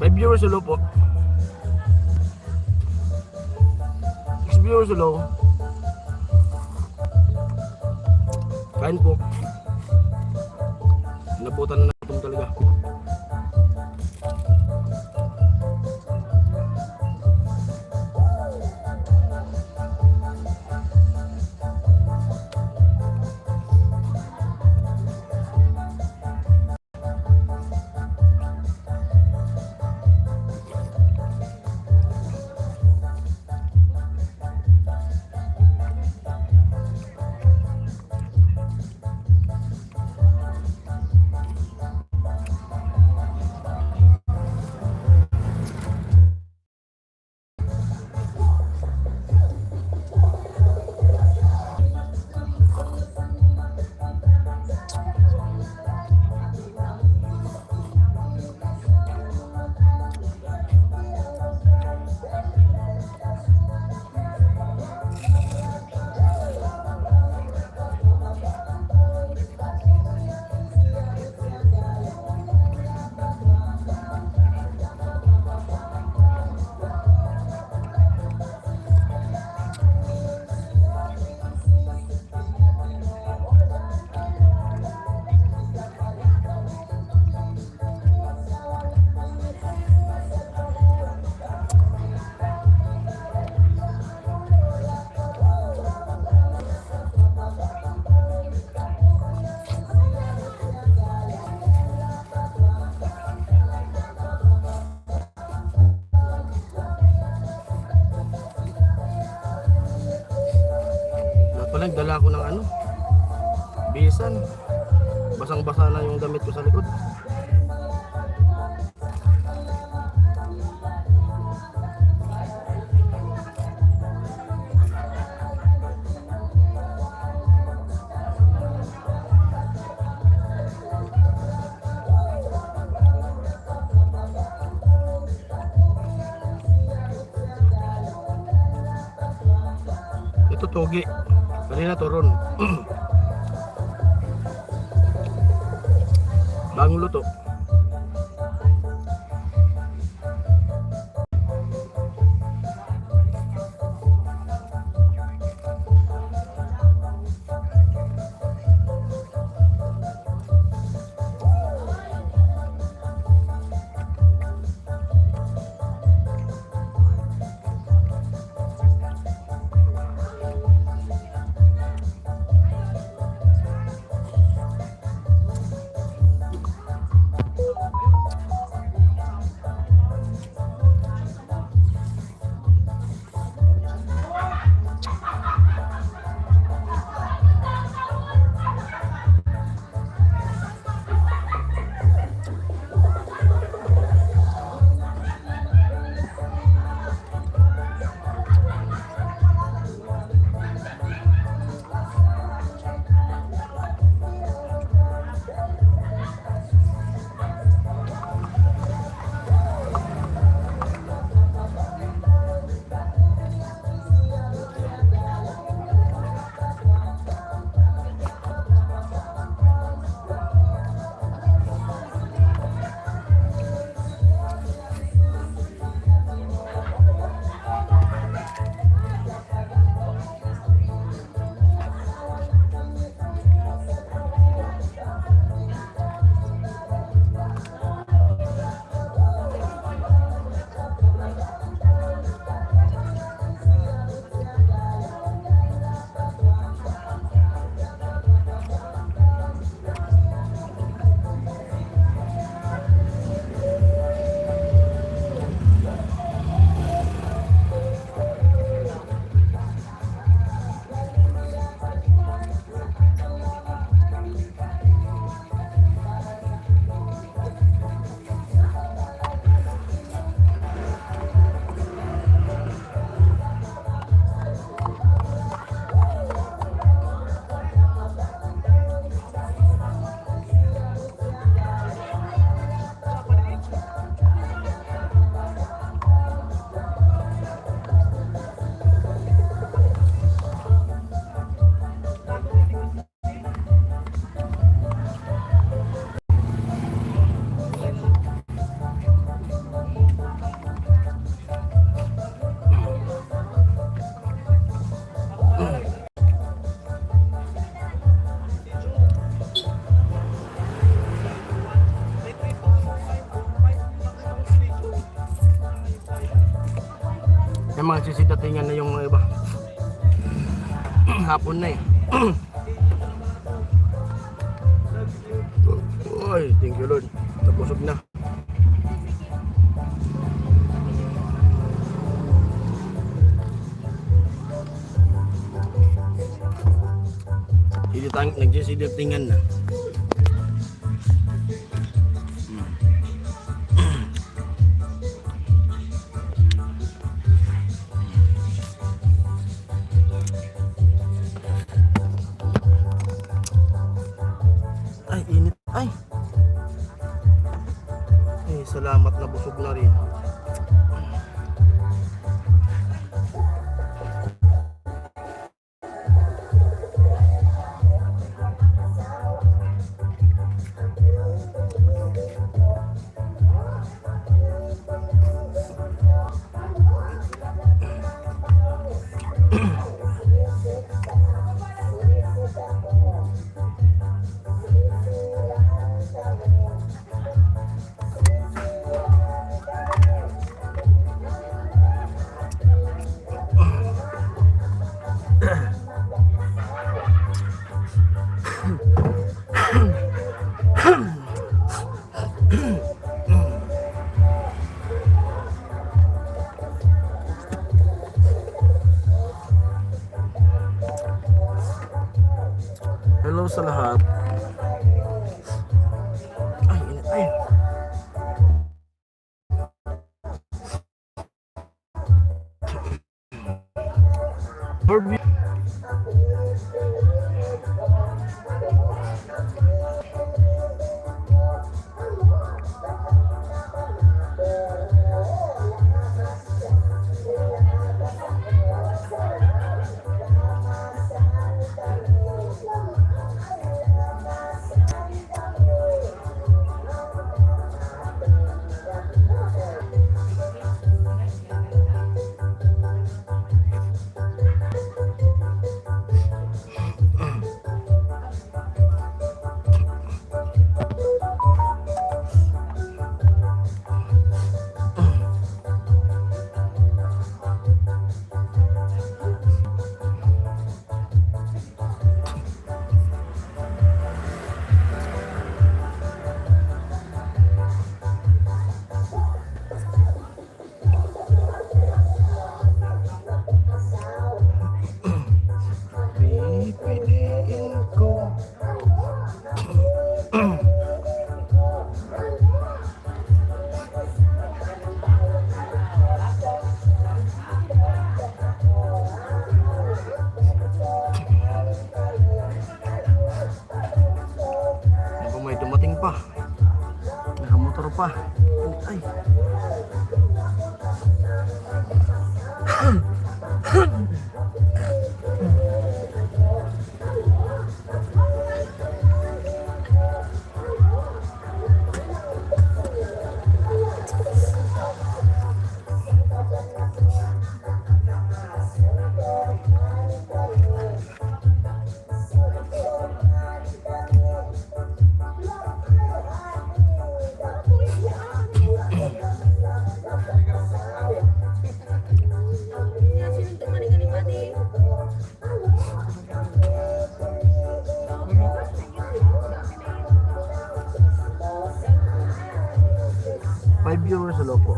May viewers hello po. 6 viewers hello. Kain po. Nabutan na natin talaga. Nagdala ko ng ano, bisan. Basang-basa na yung damit ko sa likod. Ito togi. Kanina turon. Bagong luto. May mga sisidatingan na yung mga iba. Hapon na eh. Uy, thank you Lord. Nabusog na. Nagsisidatingan na. Ay, init. Ay. Eh, salamat na busog na rin. Hello sa lahat. Ay, init. Ay. Barbie. Pipiliin ko. May dumating pa. Nakamotor pa. Ay. Viewers sa loob po.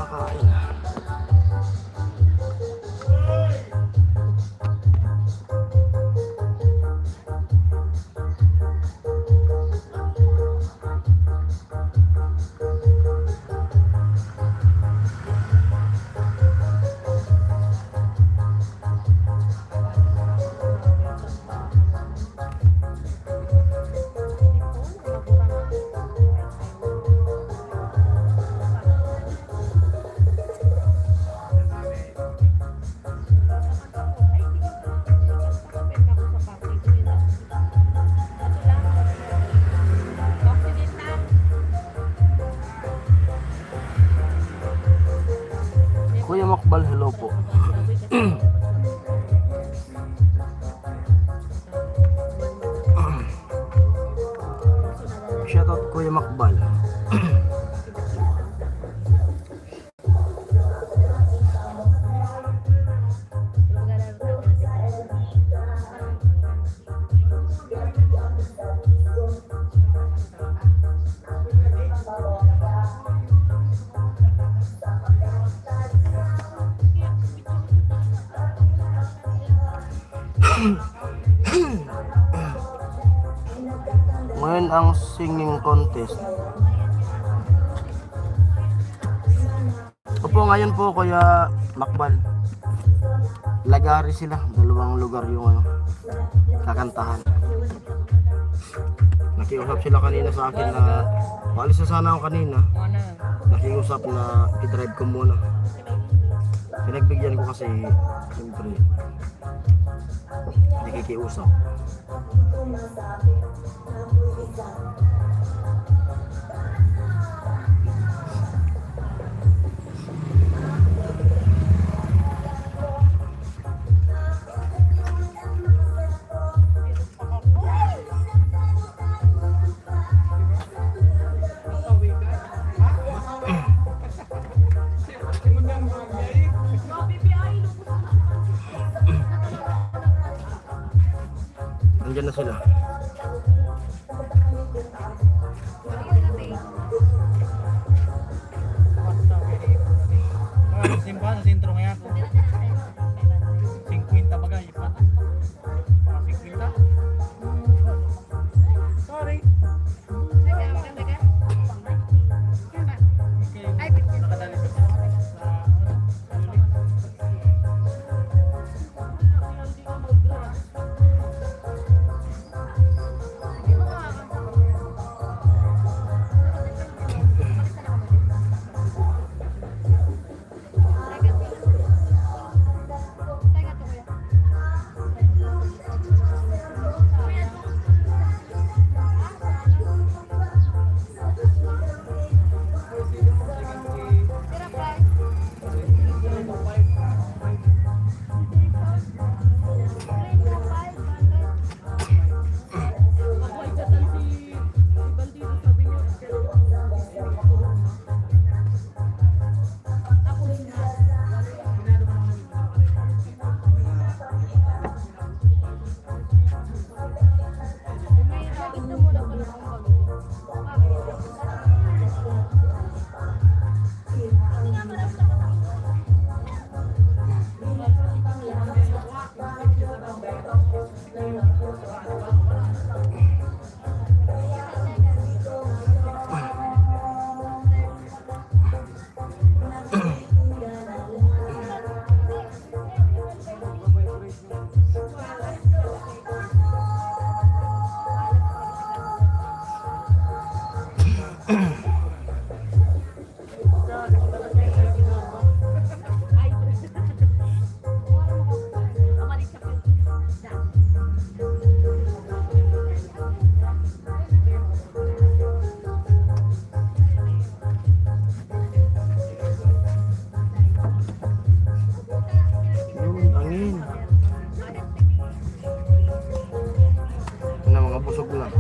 kakain. Kuya Makbal, hello po. Shoutout Kuya Makbal. Ngayon ang singing contest. Opo, ngayon po Kuya Makbal. Lagari sila, dalawang lugar yung kakantahan. Nakiusap sila kanina sa akin na paalis na sana ako kanina. Nakiusap na i-drive ko muna. Pinagbigyan ko kasi siyempre nakikiusap. Nandiyan na sila. Simba sa sentro ngayon ako. 50 bagay. 50. Sorry. Nakadali sa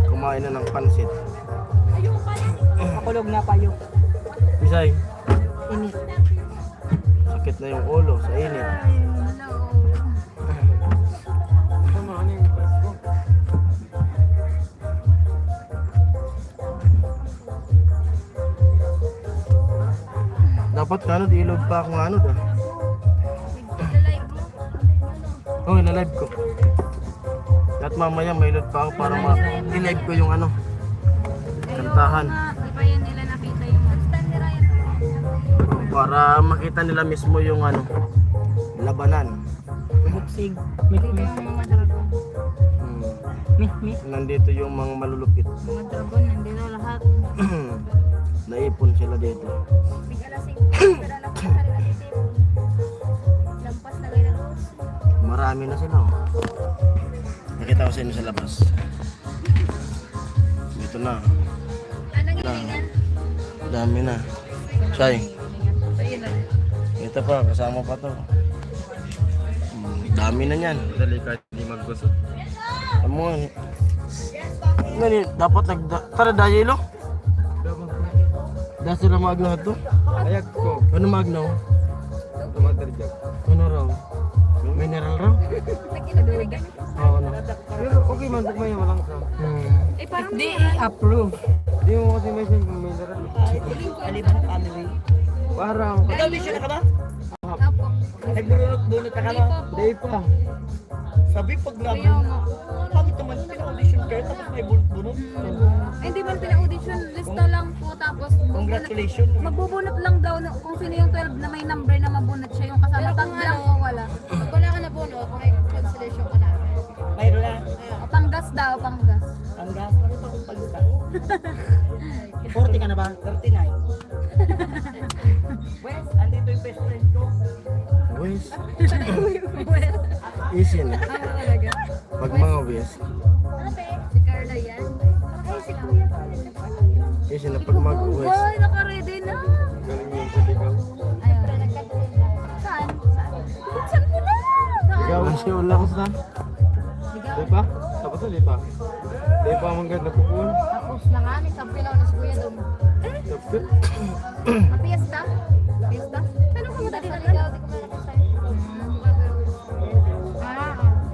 kumain na ng pansit. Makulog na payo. Bisay, Init. sakit na yung ulo sa init. Dapat ka ano, di-load pa ako ano da. Lalay ko. Oh, ina-live ko. At mamaya may load pa ako para i-live ko yung ano. Kantahan. Di pa yan nila nakita yung stand ni Ryan. Para makita nila mismo yung ano, labanan. Buksig. Dito yung mga dragon. Nandito yung mga malulupit. Mga dragon, nandito lahat. Naipon sila dito. Big-alasing. Pinalala ko sa kanila dito. Lampas na kayo na. Marami na sila. Oh. Nakita ko sa inyo sa labas. Dito na. Anong hilingan? Dami na. Shay, Ayun na. ito pa, kasama pa to. Dami na yan. Dali kahit hindi maggusot. Amo nga. Nani, dapat tara dayelo. Dasi ra magno to. Ayag ko. Ano magno? Tumater dyan. Ano raw? Mineral raw? Nagkinagaligan. Oo, ano. Pero okay man, may walang sa. Eh, parang Di approve. Di mo kasi may sin kung may naral. Aliban family. Parang. Audition na ka ba? Apo. Nagbunot na ka ba? Di pa. Sabi pag Kaya mo. pangit naman, pina-audition kayo tapos may bunot. Ay, hindi ba pina-audition? Lista lang po. Tapos, Congratulations. magbubunot lang daw kung sino yung 12 na may number na mabunot siya. Yung kasama tag lang o wala. Pag wala ka na bunot, may consolation ka na. Mayroon na. O, panggas daw, panggas. Ang gas. Ano ito kung pagka? 40 ka na ba? 39. Wes, andito yung best friend ko. Wes, Well, easy na. ano talaga? Pag mga wes, Si Carla yan. Ay, si Kuya. easy na pag mag wes. Boy, naka-ready na. Galing yun sa ligaw. Ayun. Saan? Saan? Saan mo na? Saan? Ligaw. Kasi ulang sa. Di pa? Tapos na di pa? Di pa ang ganda pupun. Tapos na nga, nagsampi na ako na si Kuya Dom. Tapos. Fiesta? Fiesta? Ano ka mo dali Dali na ligaw, di ko malaki sa'yo.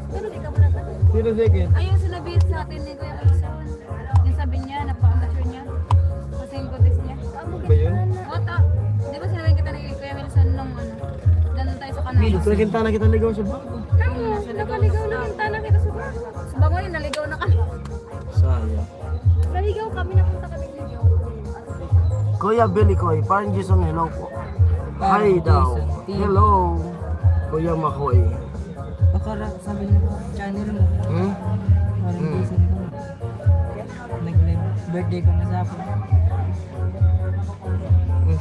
Pero di ka mo nagtagal. Sino second? Ayun, sinabi sa atin ni Kuya Wilson. Yung sabi niya, napaka-mature niya. Kasi yung kutis niya. Ba yun? Ota, di ba sinabi kita ni Kuya Wilson nung ano? Nandun tayo sa kanal. Nakita na kita ligaw sa bago. Tama, nakaligaw na kita na kita sa bago. Sa bango yun, naligaw na kami. Sayang. Naligaw kami, napunta kami ligaw. Kuya Billy Koy, parang Jason, hello po. Hi daw. Hello. Kuya Makoy. Baka sabi ng channel mo. Parang Jason ko. Nag-live birthday ko na sa ako.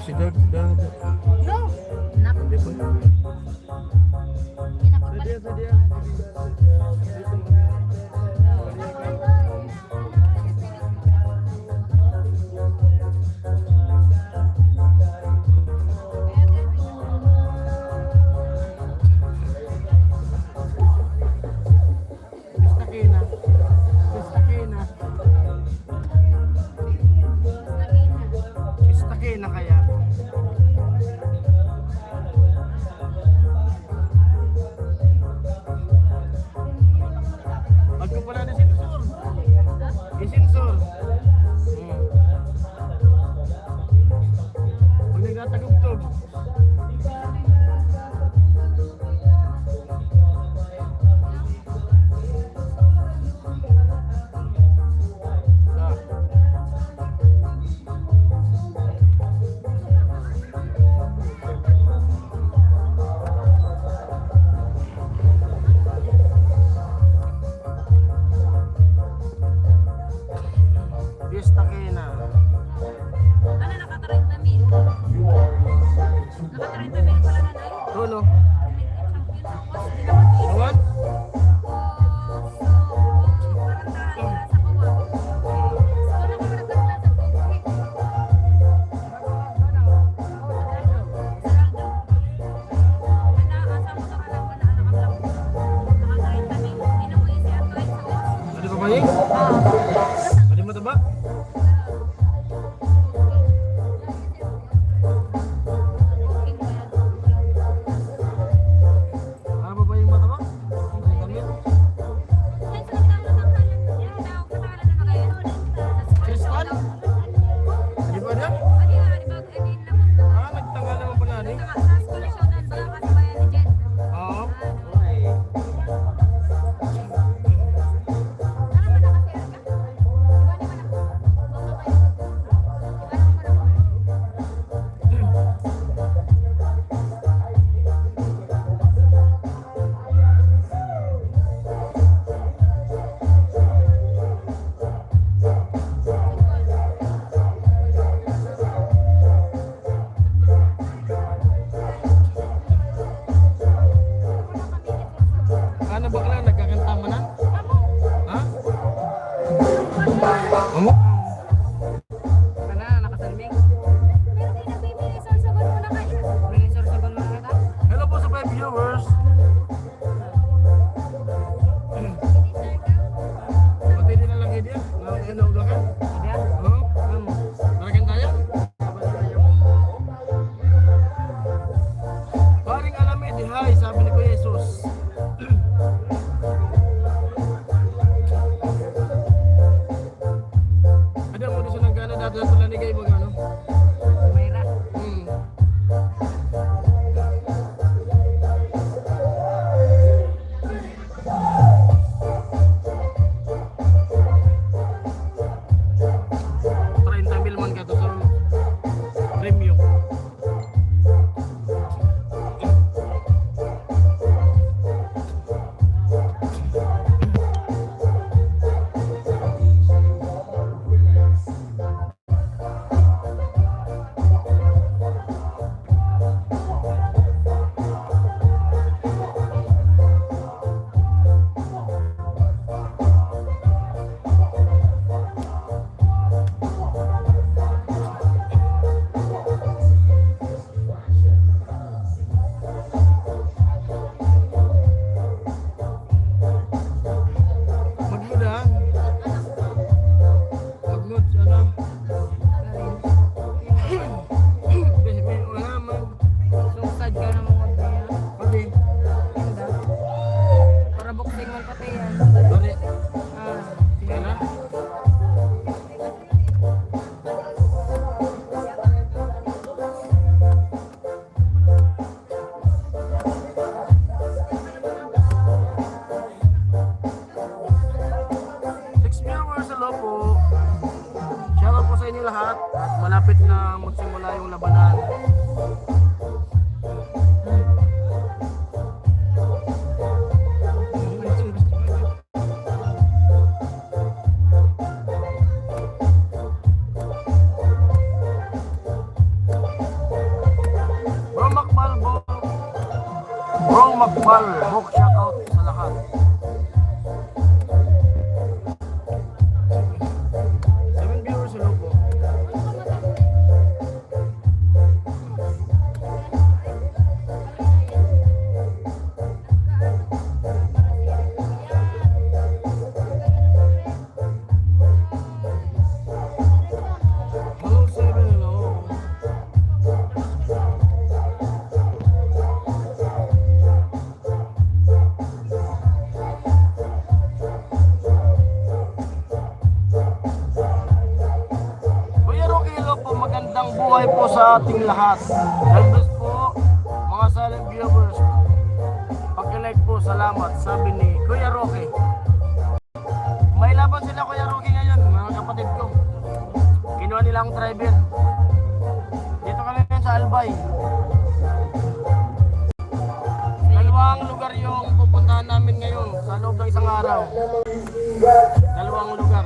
Si Dad, Dad. No! Nak. Di ba? Kinakapal. Basta kina. Basta kina. Basta kina kaya. Pagka pala na sinsor. Isinsor. Pag nagtatagugtog. Basta kina. Ano, naka-30 mil? Naka-30 mil pala na tayo. Tulo. Champion ako. Hindi naman Awan? Ano ba ba yun? Ano mo ba? Ano ba ba yung mata mo? Chris Juan? Di ba na? Ah, nagtanggal naman pala Ano? Kana, nakasalming. Meron kayo nagbibigay sa saban mo na kayo. Binisor sa ban mga kita. Hello po sa 5 viewers. Pati din na lang idea. Ano udah kan? Dia? Oh, Kamu. balikan tayo. Paring alamid, hi, sabi ni Kuya Jesus. Ada mo doon sa Nagana dati na tulad ni kayo magano? Mayra. Hmm. $30,000 man ka to sa premium. Magmud ha? Magmud, ano? May wala man. Sungsad ka na mga niya. Pati, Ganda. Para boxing man pati yan. bari. Ah, Kaya? Six viewers, hello po. Shoutout po sa inyo lahat at malapit na magsimula yung labanan. Bro Makbal, Bro Makbal, book shoutout sa lahat. 7 viewers, hello po. Hello, 7, hello. Kuya Rocky, hello po. Magandang buhay po sa ating lahat. God bless po, mga silent viewers. Pag-like po, salamat. Sabi ni Kuya Rocky. May laban sila Kuya Rocky ngayon, mga kapatid ko. Kinuha nila ang driver. Dito kami ngayon sa Albay. Dalawang lugar yung pupuntahan namin ngayon sa loob ng isang araw. Dalawang lugar.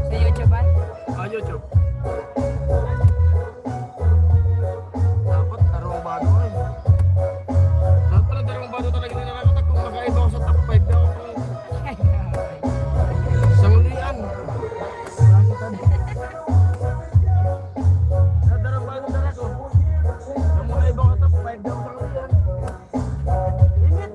sa YouTube ba? YouTube. Dapat darong bago eh. Dapat pala darong bago talaga nilalagot kung makaiba ako sa top 5 daw ako. Sa mulian. Darong bago talaga ko. Kung makaiba ako sa top 5 daw sa mulian. Init.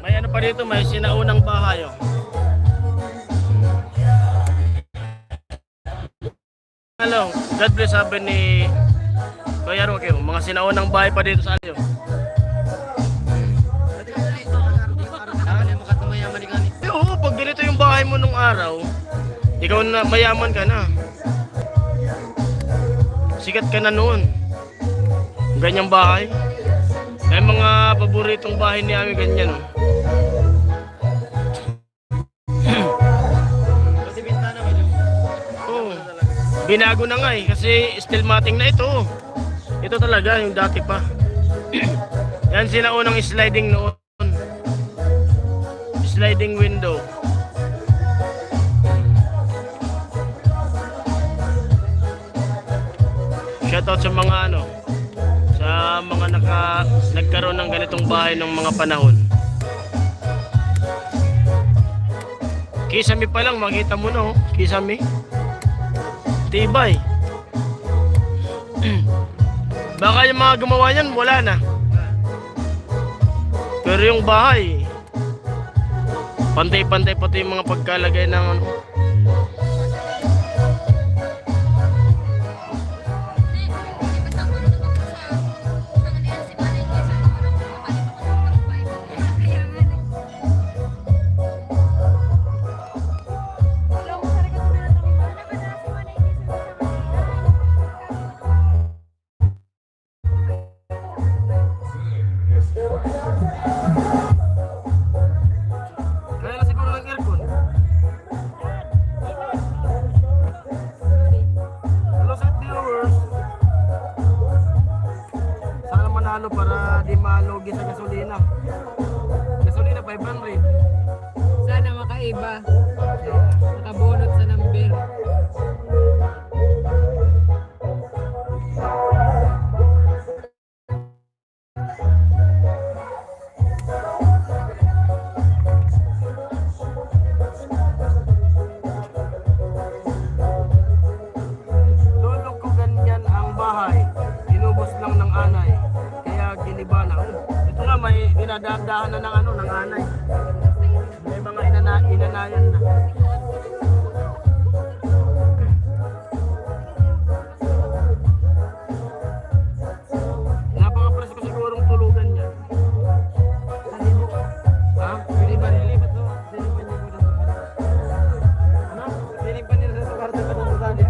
May ano pa dito, may sinaunang bahay oh. Hello, God bless, sabi ni Kuya Roque, mga sinaunang bahay pa dito sa alyo. Oo, pag ganito yung bahay mo nung araw, ikaw na mayaman ka na. Sikat ka na noon. Ganyang bahay. May mga paboritong bahay ni Ami ganyan. Oh. Oh. Binago na nga eh kasi steel matting na ito. Ito talaga yung dati pa. Yan sinaunang sliding noon. Sliding window. Shoutout sa mga ano, sa mga nagkaroon ng ganitong bahay ng mga panahon. Kisame pa lang, makita mo na oh. Kisame. Tibay. Baka yung mga gumawa niyan, wala na. Pero yung bahay, pantay-pantay pati yung mga pagkalagay ng ano. Kaya na siguro ng aircon. Hello sa viewers. Sana manalo para di malugi sa gasolina. Gasolina 500. Sana makaiba. Nakabunot sa number. Lolo ko ganyan ang bahay. Inubos lang ng anay. Kaya giniba na. Ito nga may dinadadahan na ng ano, ng anay. May mga inanayan na. Napaka-presko sigurong tulugan niya. Ha? Pwede ba nilipat to? Sinipan niyo po na. Ano? Sinipan niyo sa kwarto ko sa tali.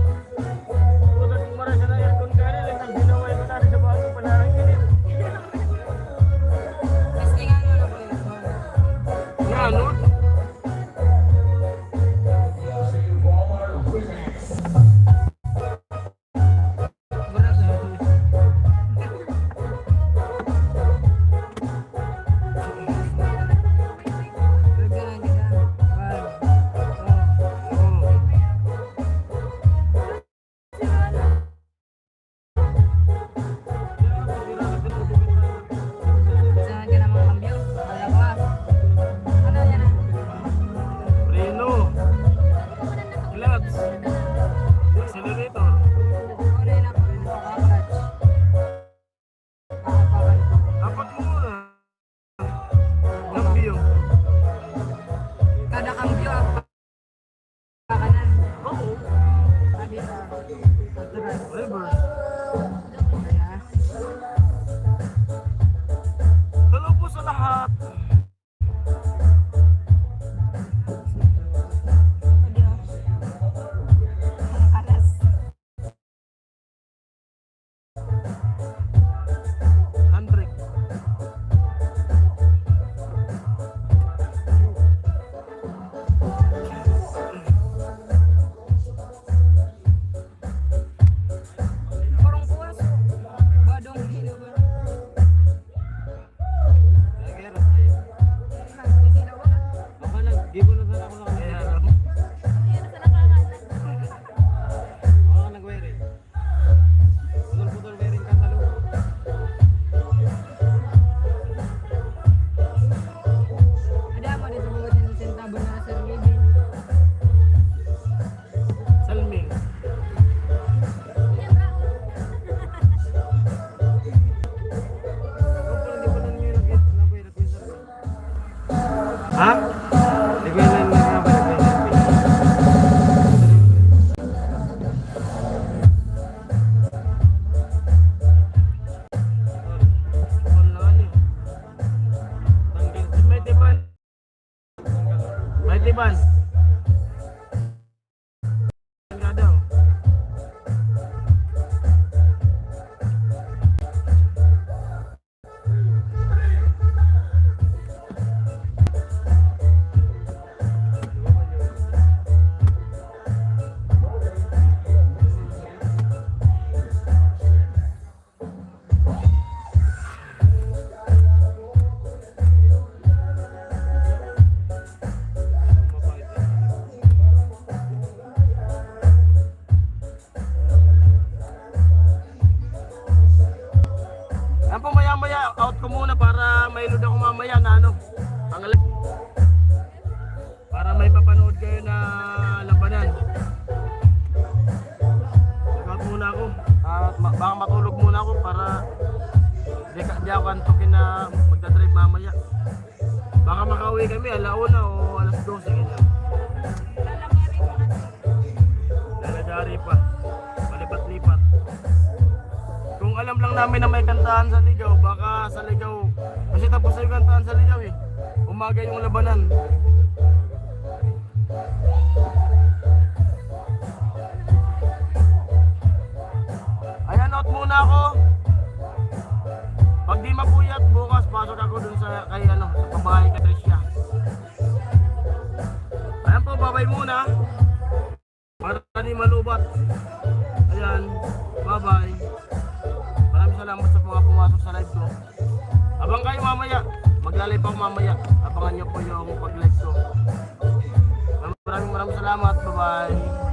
Tulad kung maray sa na aircon ka rin, lang ang ginaway ko natin sa bago pa na ang init. Testingan mo na po yun. Nga, ano? Saan ka na mga kambyo? Wala pa. Ano yan ah? Reno. Clutch. Accelerator. Ano yan ako? Nakakatch. Kakapakan ko. Apat muna. Cambio. Kada kambyo ah. Kakanan. Oo. Sabi sa natural. Reverse. Kaya. Hello po sa lahat. Pwede oh. Ang kalas. Handbrake. Parang puwas. Badong hilo ba? Nagera tayo. Sisilo ba? Baka nag-give na sana ako sa Kaya kanila. alam. Baka nag-wiring. Putol-putol wiring ka sa loob. Ada mo dito bugot ng sentabo na Sir Living. Salming. Kung parang di ko na nyo nag-wiring. Ha? Di ko na nag-wiring. May tiban. May tiban. Nga daw. ano, pangalip. Para may mapanood kayo na labanan. Check muna ako. At baka matulog muna ako para di ako antukin na magdadrive mamaya. Baka makauwi kami alauna o alas 12 ganyan. Lalagari pa. Palipat-lipat. Kung alam lang namin na may kantahan sa Ligaw, baka sa Ligaw, kasi tapos na yung kantahan sa Ligaw eh. Umaga yung labanan. Ayan, out muna ako. Pag di mapuyat, bukas pasok ako dun sa kay ano, sa pabahay kay Tricia. Ayan po, babay muna. Para di malubat. Ayan, bye-bye. Maraming salamat sa mga pumasok sa live ko. Abang kayo mamaya. Maglalive ako mamaya. Abangan nyo po yung pag-live ko. Maraming salamat. Bye-bye.